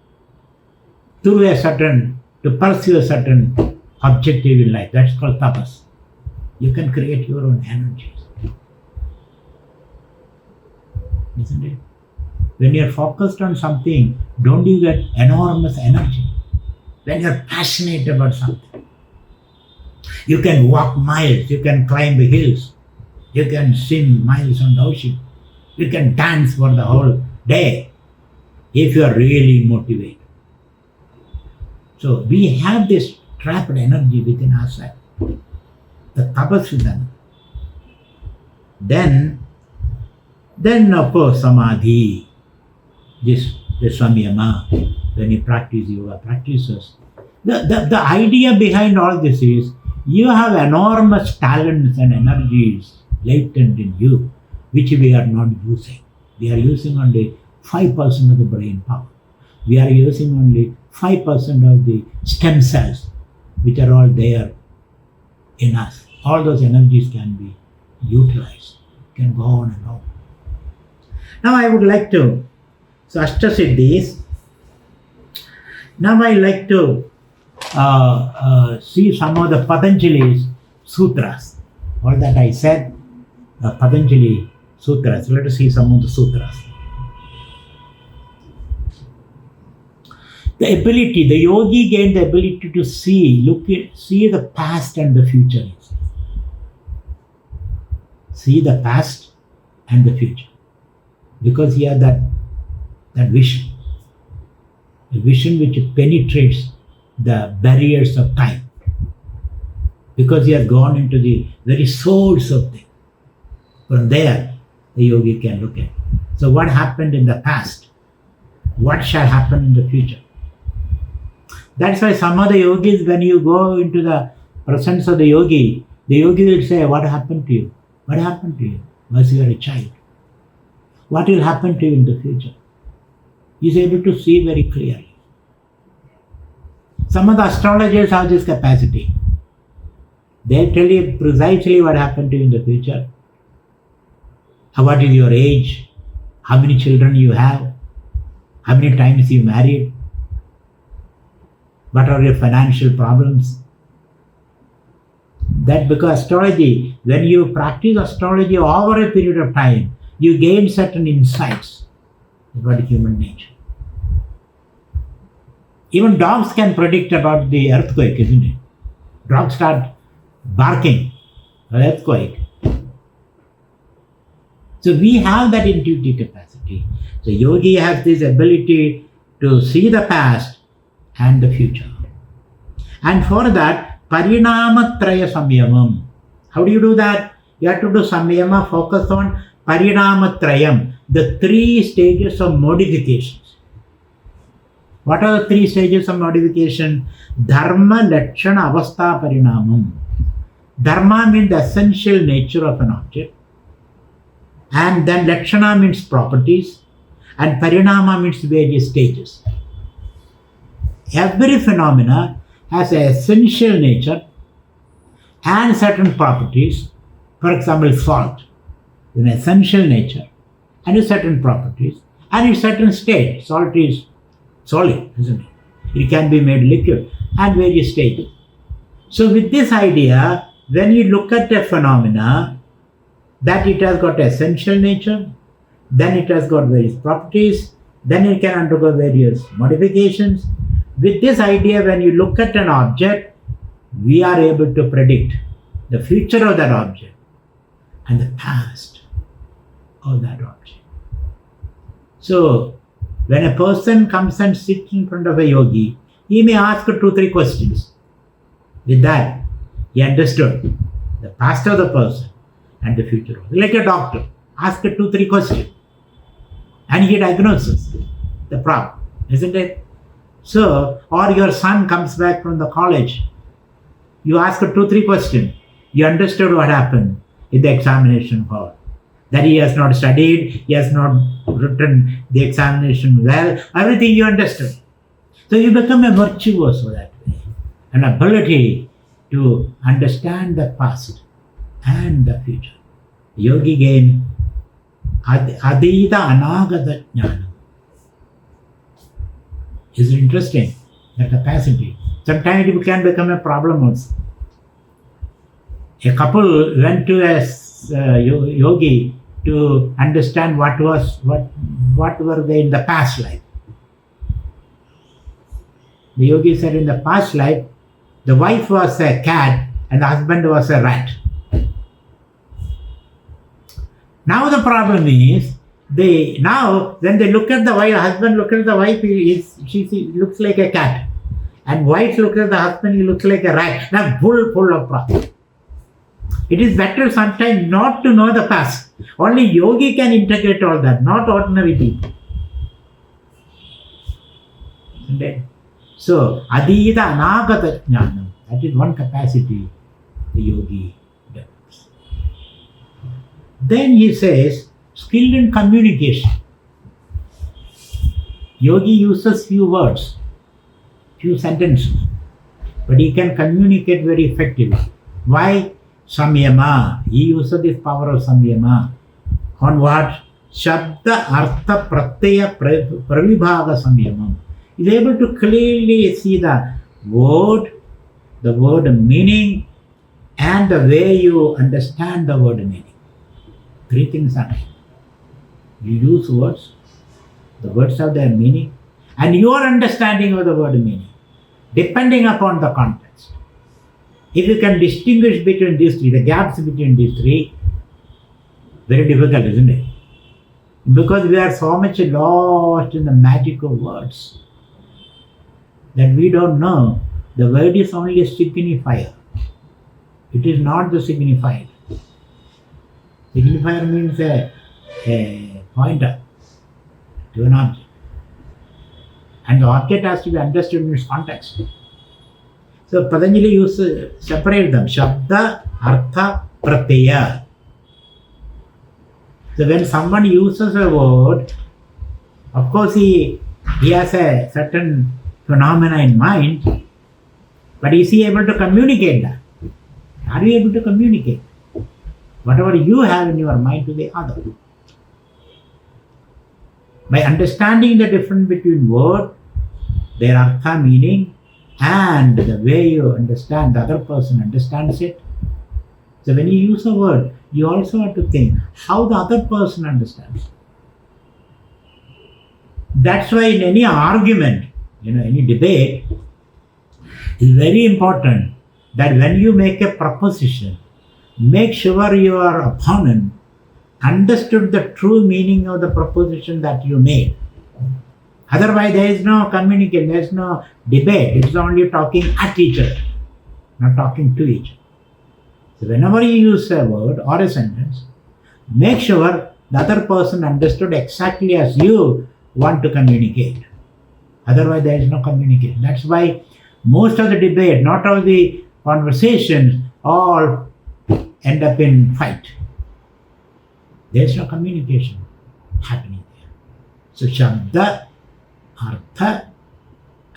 to pursue a certain objective in life. That's called tapas. You can create your own energies. Isn't it? When you're focused on something, don't you get enormous energy? When you're passionate about something, you can walk miles, you can climb hills, you can swim miles on the ocean, you can dance for the whole day if you are really motivated. So we have this trapped energy within ourselves, the tapasvidana. Then of course samadhi, the samyama, when you practice yoga practices. The idea behind all this is you have enormous talents and energies latent in you, which we are not using. We are using only 5% of the brain power. We are using only 5% of the stem cells, which are all there in us. All those energies can be utilized, can go on and on. Now I would like to, so Ashtasiddhis, now I like to see some of the Patanjali's sutras. All that I said, Patanjali sutras. Let us see some of the sutras. The ability, the yogi gained the ability to see the past and the future. See the past and the future. Because he had that vision. A vision which penetrates the barriers of time. Because he has gone into the very source of things. From there, the yogi can look at. So what happened in the past? What shall happen in the future? That's why some of the yogis, when you go into the presence of the yogi will say, what happened to you? What happened to you? Once you are a child. What will happen to you in the future? He is able to see very clearly. Some of the astrologers have this capacity. They tell you precisely what happened to you in the future. What is your age? How many children you have? How many times you married? What are your financial problems? That because astrology, when you practice astrology over a period of time, you gain certain insights about human nature. Even dogs can predict about the earthquake, isn't it? Dogs start barking, an earthquake. So we have that intuitive capacity. So yogi has this ability to see the past and the future. And for that, parinamatraya samyamam. How do you do that? You have to do samyama, focus on parinamatrayam, the 3 stages of modifications. What are the 3 stages of modification? Dharma, Lakshana, Avastha, Parinamam. Dharma means the essential nature of an object. And then Lakshana means properties. And Parinama means various stages. Every phenomena has an essential nature and certain properties. For example, salt. An essential nature and certain properties and its certain state. Salt is solid, isn't it? It can be made liquid and various stages. So with this idea, when you look at a phenomena, that it has got essential nature, then it has got various properties, then it can undergo various modifications. With this idea, when you look at an object, we are able to predict the future of that object and the past of that object. So, when a person comes and sits in front of a yogi, he may ask 2-3 questions. With that, he understood the past of the person and the future. Like a doctor, ask 2-3 questions and he diagnoses the problem, isn't it? So, or your son comes back from the college, you ask 2-3 questions, you understood what happened in the examination hall. That he has not studied, he has not written the examination well, everything you understood. So you become a virtuoso that way. An ability to understand the past and the future. Yogi gain adita anagata jnana. Is it interesting? The capacity. Sometimes it can become a problem also. A couple went to a yogi to understand what were they in the past life. The yogi said in the past life, the wife was a cat and the husband was a rat. Now the problem is, when they look at the wife, husband look at the wife, she looks like a cat. And wife looks at the husband, he looks like a rat. Now full of problems. It is better sometimes not to know the past. Only yogi can integrate all that, not ordinary people. So, adita anagata jnanam, that is one capacity the yogi develops. Then he says, skilled in communication. Yogi uses few words, few sentences, but he can communicate very effectively. Why? Samyama. He uses this power of samyama. On what? Shabda, artha, pratyaya, pravibhaga samyamam. He is able to clearly see the word meaning, and the way you understand the word meaning. Three things are there. You use words, the words have their meaning, and your understanding of the word meaning, depending upon the context. If you can distinguish between these three, the gaps between these three, very difficult, isn't it? Because we are so much lost in the magic of words that we don't know the word is only a signifier. It is not the signifier. Signifier means a pointer to an object. And the object has to be understood in its context. So Patanjali used separate them. Shabda, Artha, Pratyaya. So when someone uses a word, of course he has a certain phenomena in mind, but is he able to communicate that? Are you able to communicate whatever you have in your mind to the other? By understanding the difference between word, their artha meaning, and the way you understand, the other person understands it. So when you use a word, you also have to think how the other person understands. That's why in any argument, any debate, it's very important that when you make a proposition, make sure your opponent understood the true meaning of the proposition that you made. Otherwise, there is no communication, there is no debate. It's only talking at each other, not talking to each other. So whenever you use a word or a sentence, make sure the other person understood exactly as you want to communicate. Otherwise, there is no communication. That's why most of the debate, not all the conversations, all end up in fight. There is no communication happening there. So Shabda, Artha,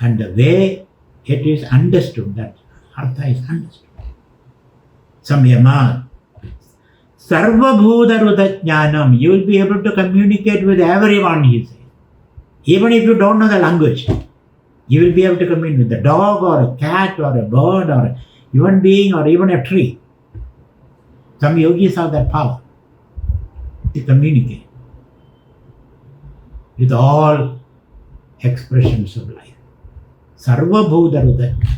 and the way it is understood, that Artha is understood. Samyama. Sarvabhuta Rudajnanam. You will be able to communicate with everyone, he says. Even if you don't know the language, you will be able to communicate with a dog or a cat or a bird or a human being or even a tree. Some yogis have that power to communicate with all expressions of life. Sarvabhuta Rudajnanam.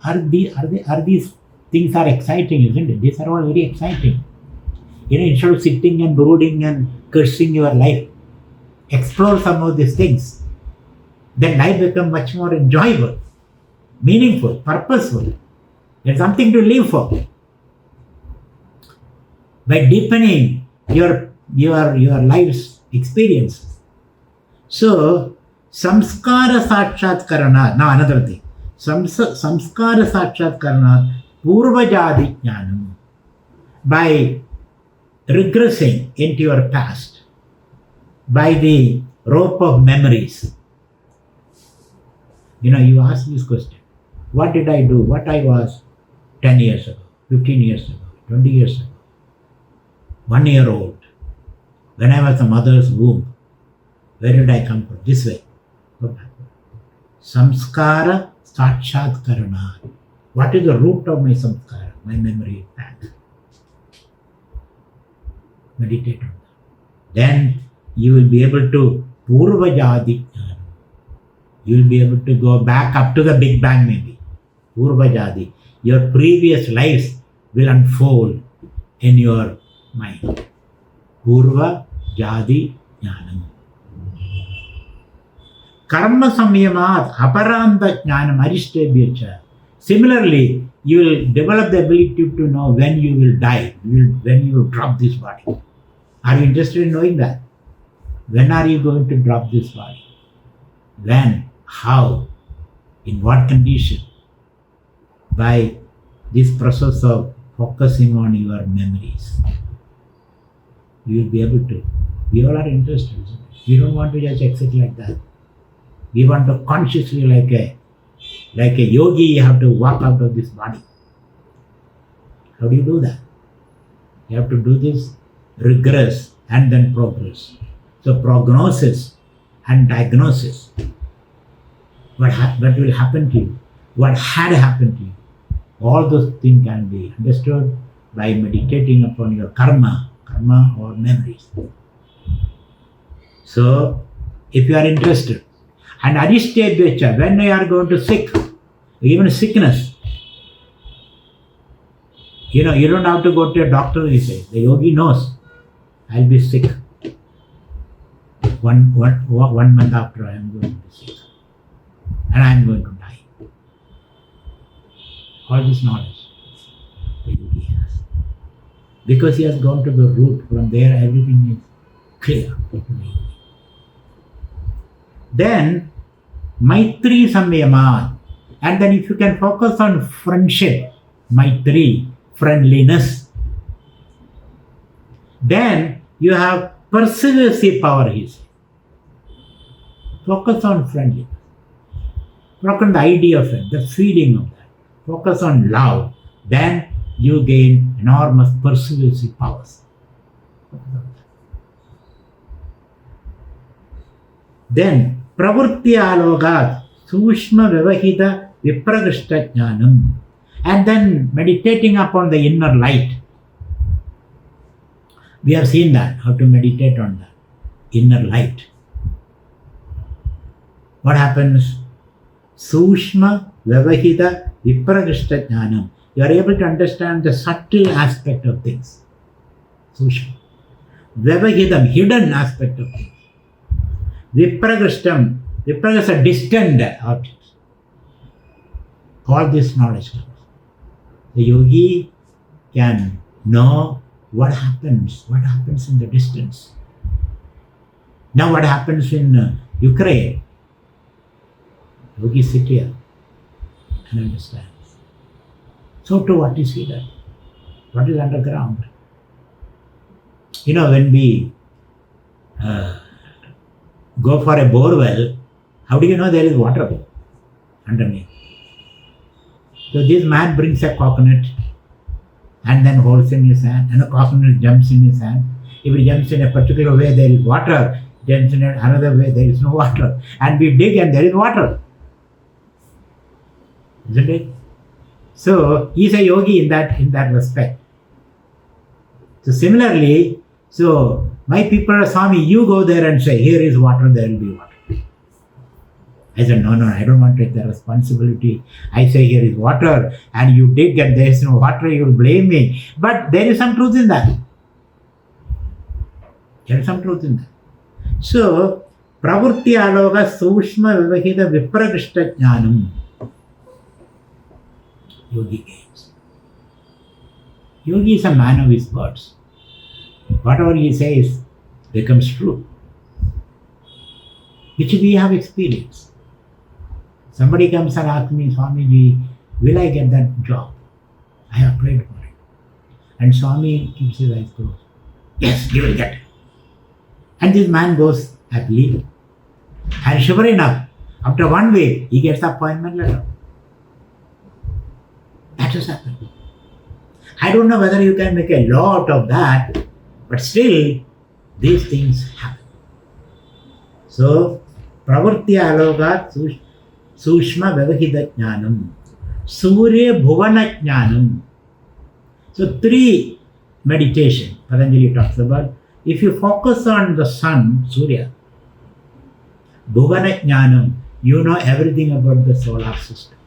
Are these things are exciting, isn't it? These are all very exciting. Instead of sitting and brooding and cursing your life, explore some of these things. Then life becomes much more enjoyable, meaningful, purposeful. There's something to live for. By deepening your life's experiences. So, samskara sakshatkarana. Now another thing. Samskara sakshatkarana purvajadi jnanam. By regressing into your past, by the rope of memories. You ask this question. What did I do? What I was 10 years ago, 15 years ago, 20 years ago, 1 year old, when I was the mother's womb. Where did I come from? This way. Go back. Samskara sakshatkarana. What is the root of my samskara, my memory back? Meditate on that. Then you will be able to Purva Jadi Jnanam. You will be able to go back up to the Big Bang maybe. Purva Jadi. Your previous lives will unfold in your mind. Purva Jadi Jnanam. Karma Samyamat Aparanta Jnanam Aristebhyacha. Similarly, you will develop the ability to know when you will die, when you will drop this body. Are you interested in knowing that? When are you going to drop this body? When? How? In what condition? By this process of focusing on your memories. You will be able to. We all are interested. We don't want to just exit like that. We want to consciously, like a yogi, you have to walk out of this body. How do you do that? You have to do this regress and then progress. So prognosis and diagnosis. What will happen to you? What had happened to you? All those things can be understood by meditating upon your karma or memories. So, if you are interested, and Aristebhyacha, when you are going to sick, even sickness, you don't have to go to a doctor, he says. The yogi knows, I'll be sick. One month after I am going to be sick. And I am going to die. All this knowledge the yogi has. Because he has gone to the root, from there everything is clear. Then, Maitri Samyamat. And then if you can focus on friendship, Maitri, friendliness, then you have persuasive power, he says. Focus on friendliness. Focus on the idea of it, the feeling of that. Focus on love. Then you gain enormous persuasive powers. Then, Pravritti Alogat, Sushma Vyavahita Vipragrishta Jnanam. And then meditating upon the inner light. We have seen that, how to meditate on that inner light. What happens? Sushma Vyavahita Vipragrishta Jnanam. You are able to understand the subtle aspect of things. Sushma. Vyavahitam, hidden aspect of things. Vipragrishtam, vipragrishta, distant objects. All this knowledge comes. The yogi can know what happens in the distance. Now what happens in Ukraine? Yogi sit here and understands. So too what is hidden? What is underground? When we go for a bore well, how do you know there is water underneath? So this man brings a coconut and then holds in his hand, and a coconut jumps in his hand. If he jumps in a particular way, there is water. Jumps in another way, there is no water. And we dig and there is water. Isn't it? So he is a yogi in that respect. So similarly, my people are, Swami, you go there and say, here is water, there will be water. I said, no, I don't want to take the responsibility. I say, here is water, and you dig and there is no water, you will blame me. But there is some truth in that. So, Pravritti Aloga Sushma Vyavahita Vipragrishta Jnanam. Yogi gains. Yogi is a man of his words. Whatever he says becomes true, which we have experienced. Somebody comes and asks me, Swamiji, will I get that job? I have prayed for it. And Swami keeps his eyes closed. Yes, you will get it. And this man goes happily. And sure enough, after 1 week, he gets the appointment letter. That has happened. I don't know whether you can make a lot of that, but still, these things happen. So, Pravritti Alogat Sushma Vyavahita Jnanam. Surya Bhuvana Jnanam. So, 3 meditation, Patanjali talks about, if you focus on the sun, Surya, Bhuvana Jnanam, you know everything about the solar system.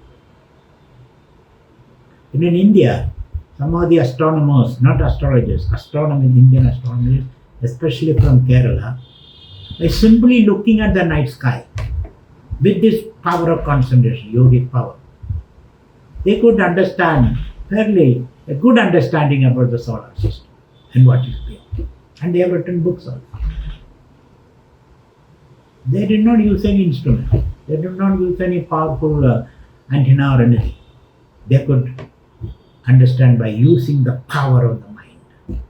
And in India, some of the astronomers, not astrologers, Indian astronomers, especially from Kerala, by simply looking at the night sky with this power of concentration, yogic power, they could understand fairly a good understanding about the solar system and what is beyond. And they have written books also. They did not use any instrument. They did not use any powerful antenna or anything. They could understand by using the power of the mind,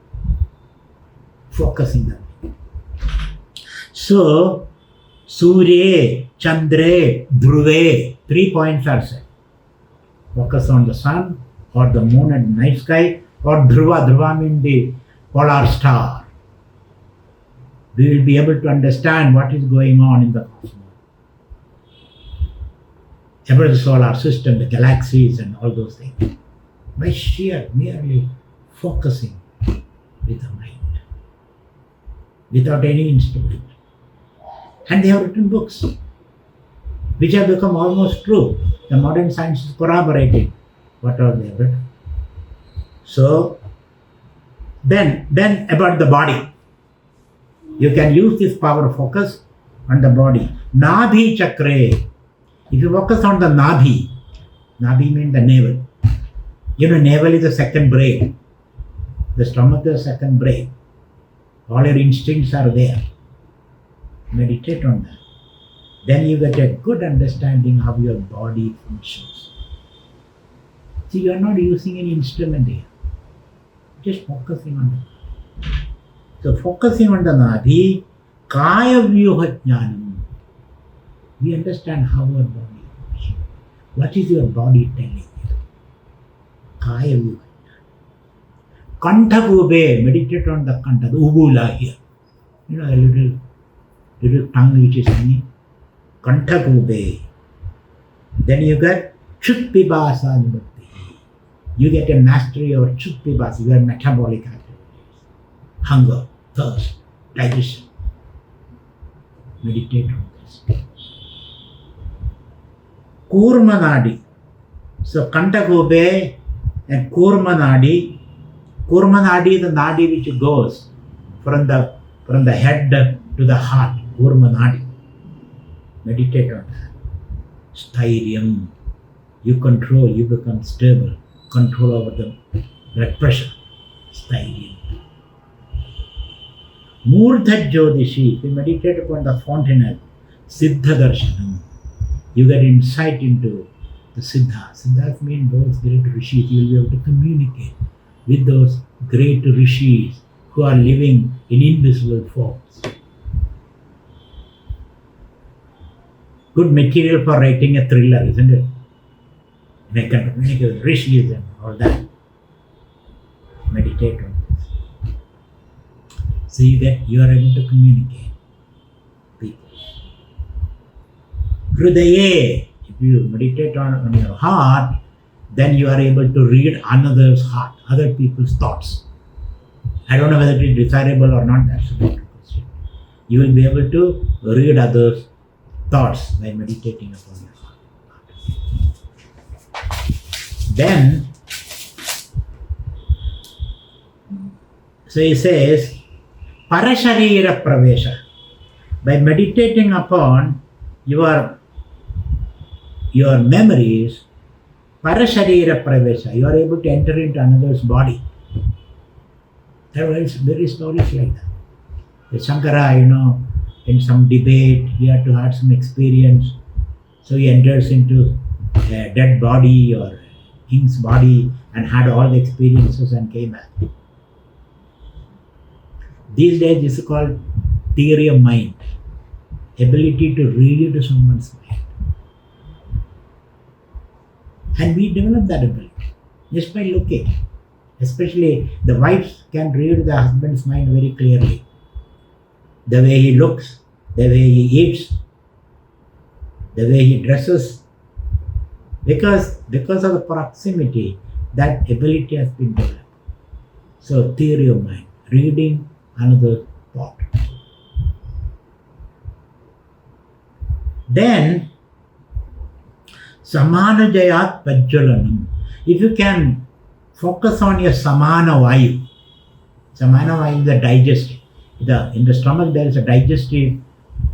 focusing the mind. So, Surya, Chandra, Dhruve, 3 points are said. Focus on the sun or the moon and night sky, or Dhruva. Dhruva means the polar star. We will be able to understand what is going on in the cosmos, about the solar system, the galaxies and all those things, by merely focusing with the mind, without any instrument. And they have written books which have become almost true. The modern science is corroborating whatever they have written. So, then about the body. You can use this power of focus on the body. Nabhi chakre. If you focus on the Nabhi means the navel. You know, navel is the second brain. The stomach is the second brain. All your instincts are there. Meditate on that. Then you get a good understanding how your body functions. See, you are not using any instrument here. Just focusing on the body. So focusing on the Nabhi, Kaya Vyuha Jnanam. We understand how our body functions. What is your body telling you? Kaya Vyuha Jnanam. Kantha Gube, meditate on the Kantha, the Ubula here. You know, a little tongue which is hanging. Kantha Gube. Then you get Chutpibasa Nubhati. You get a mastery of Chutpibasa, your metabolic activities. Hunger, thirst, digestion. Meditate on this. Kurma Nadi. So Kantha Gube and Kurma Nadi. Kurma Nadi is the Nadi which goes from the head to the heart. Kurma Nadi. Meditate on that. Sthairiam. You control, you become stable. Control over the blood pressure. Sthairiam. Murdha Jyotishi. If you meditate upon the fountainhead, Siddha Darshanam, you get insight into the Siddha. Siddhas mean those great rishis. You will be able to communicate with those great rishis who are living in invisible forms. Good material for writing a thriller, isn't it? And I can communicate with rishis and all that. Meditate on this. So you are able to communicate with people. Hridaye, if you meditate on your heart, then you are able to read another's heart, other people's thoughts. I don't know whether it is desirable or not, that's a different question. You will be able to read others' thoughts by meditating upon your heart. Then, so he says, Parasharira Pravesha. By meditating upon your memories, Parasharira Pravesha, you are able to enter into another's body. There are very stories like that. The Shankara, in some debate, he had to have some experience. So he enters into a dead body or a king's body and had all the experiences and came back. These days, this is called theory of mind. Ability to read someone's mind. And we develop that ability just by looking. Especially the wives can read the husband's mind very clearly. The way he looks, the way he eats, the way he dresses. Because of the proximity, that ability has been developed. So, theory of mind, reading another thought. Then, samanajayat pajjalanam. If you can focus on your samana vayu is the digestive. In the stomach there is a digestive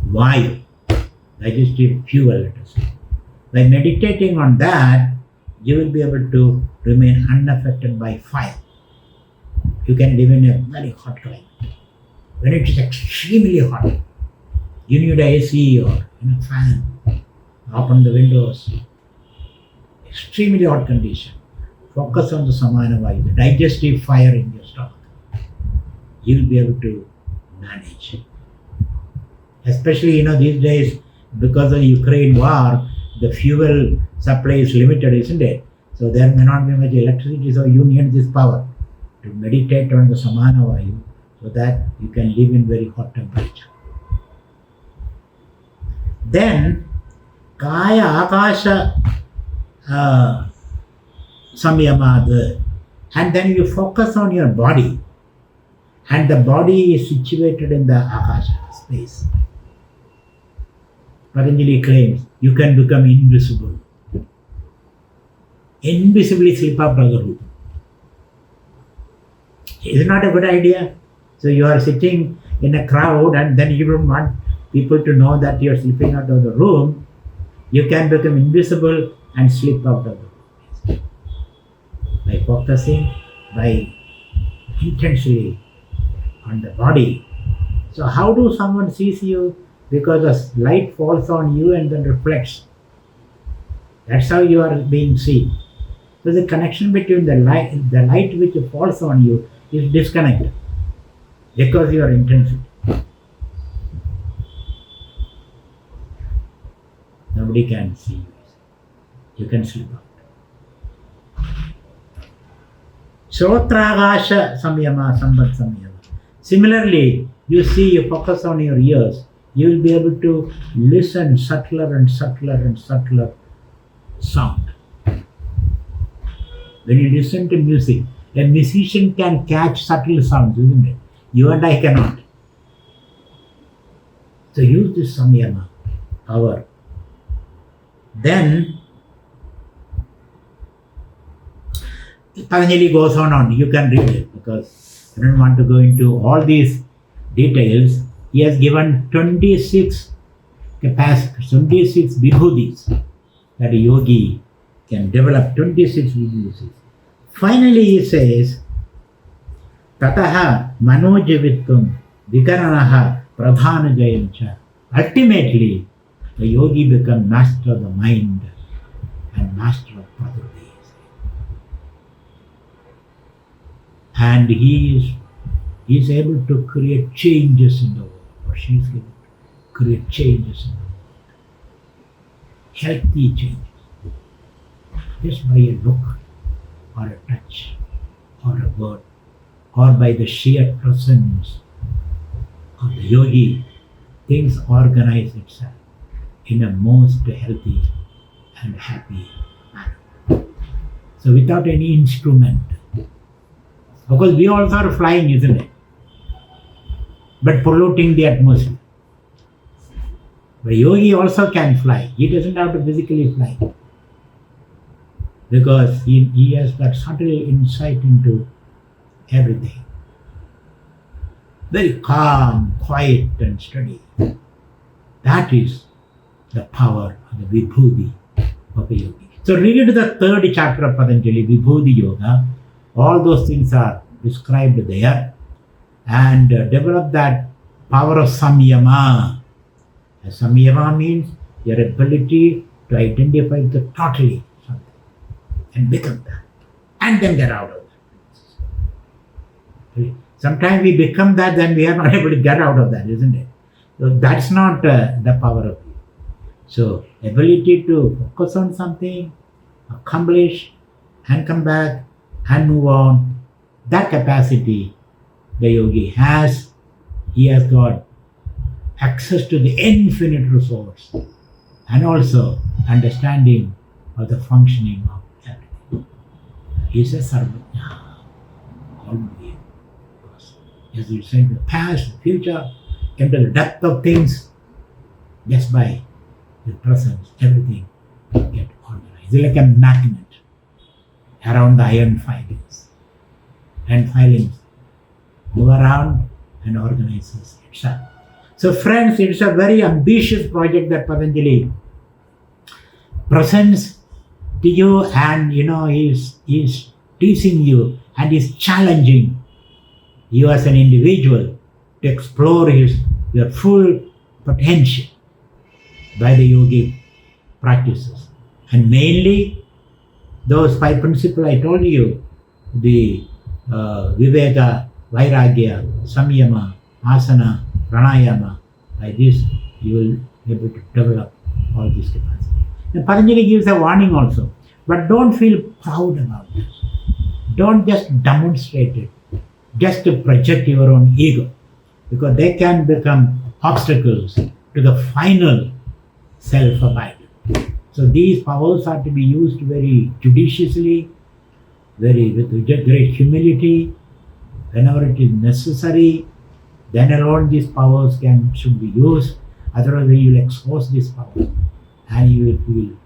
vayu, digestive fuel, let us say. By meditating on that, you will be able to remain unaffected by fire. You can live in a very hot climate. When it is extremely hot, you need a AC or a fan. Open the windows. Extremely hot condition. Focus on the samana vayu, the digestive fire in your stomach. You will be able to manage. Especially, these days, because of the Ukraine war, the fuel supply is limited, isn't it? So there may not be much electricity, so you need this power to meditate on the samana vayu so that you can live in very hot temperature. Then, kaya akasha samyamad, and then you focus on your body, and the body is situated in the akasha space. Patanjali claims you can become invisible. Invisibly slip up to the room. Is it not a good idea? So you are sitting in a crowd and then you don't want people to know that you are slipping out of the room. You can become invisible and slip out of the room. By focusing, by intensely on the body. So how do someone sees you? Because the light falls on you and then reflects. That's how you are being seen. So the connection between the light which falls on you is disconnected because your intensity. Nobody can see you. You can slip out. Shrotragasha samyama, sambodh samyama. Similarly, you focus on your ears, you will be able to listen subtler and subtler and subtler sound. When you listen to music, a musician can catch subtle sounds, isn't it? You and I cannot. So use this samyama power. Then Patanjali goes on. You can read it because I don't want to go into all these details. He has given 26 vibhudis that a yogi can develop 26 vibhudis. Finally he says, Tataha manojavitvam vikaranaha pradhanajayamcha. Ultimately, the yogi becomes master of the mind and master of prakriti. And he is able to create changes in the world, or she is able to create changes in the world. Healthy changes. Just by a look, or a touch, or a word, or by the sheer presence of the yogi, things organize itself in a most healthy and happy manner. So without any instrument. Because we also are flying, isn't it? But polluting the atmosphere. But yogi also can fly. He doesn't have to physically fly. Because he has that subtle insight into everything. Very calm, quiet and steady. That is the power of the vibhudi of a yogi. So read the 3rd chapter of Patanjali, Vibhudi Yoga. All those things are described there. And develop that power of samyama. Samyama means your ability to identify the totally something and become that. And then get out of that. Sometimes we become that, then we are not able to get out of that, isn't it? So that's not the power of you. So ability to focus on something, accomplish, and come back and move on. That capacity the yogi has. He has got access to the infinite resource and also understanding of the functioning of everything. He is a sarvajna, all-knowing. As you say, the past, the future, come to the depth of things, just by the presence, everything will get organized. It's like a magnet around the iron filings. And filings move around and organizes itself. So friends, it's a very ambitious project that Patanjali presents to you, and he's teaching you and is challenging you as an individual to explore your full potential by the yogic practices. And mainly those 5 principles I told you, the Viveka, Vairagya, Samyama, Asana, Pranayama. By this you will be able to develop all these capacities. And Patanjali gives a warning also, but don't feel proud about it. Don't just demonstrate it, just to project your own ego, because they can become obstacles to the final self-abiding. So these powers are to be used very judiciously, with great humility, whenever it is necessary. Then alone these powers should be used. Otherwise you will expose this power and you will feel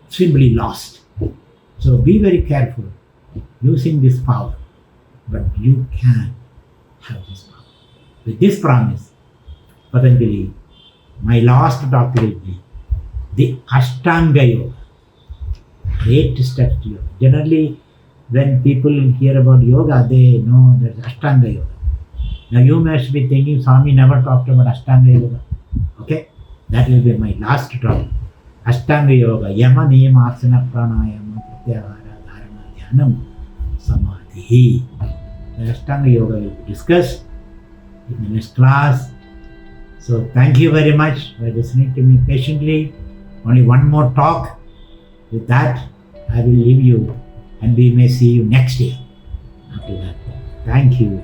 simply lost. So be very careful using this power, but you can have this power. With this promise, Patanjali, my last talk will be the Ashtanga Yoga. 8 steps to yoga. Generally, when people hear about yoga, they know there's Ashtanga Yoga. Now you must be thinking, Swami never talked about Ashtanga Yoga. Okay? That will be my last talk. Ashtanga Yoga. Yama, Niyama, Asana, Pranayama, Pratyahara, Dharana, Dhyanam, Samadhi. The Ashtanga Yoga will be discussed in the next class. So thank you very much for listening to me patiently. Only one more talk. With that, I will leave you, and we may see you next year. After that, thank you.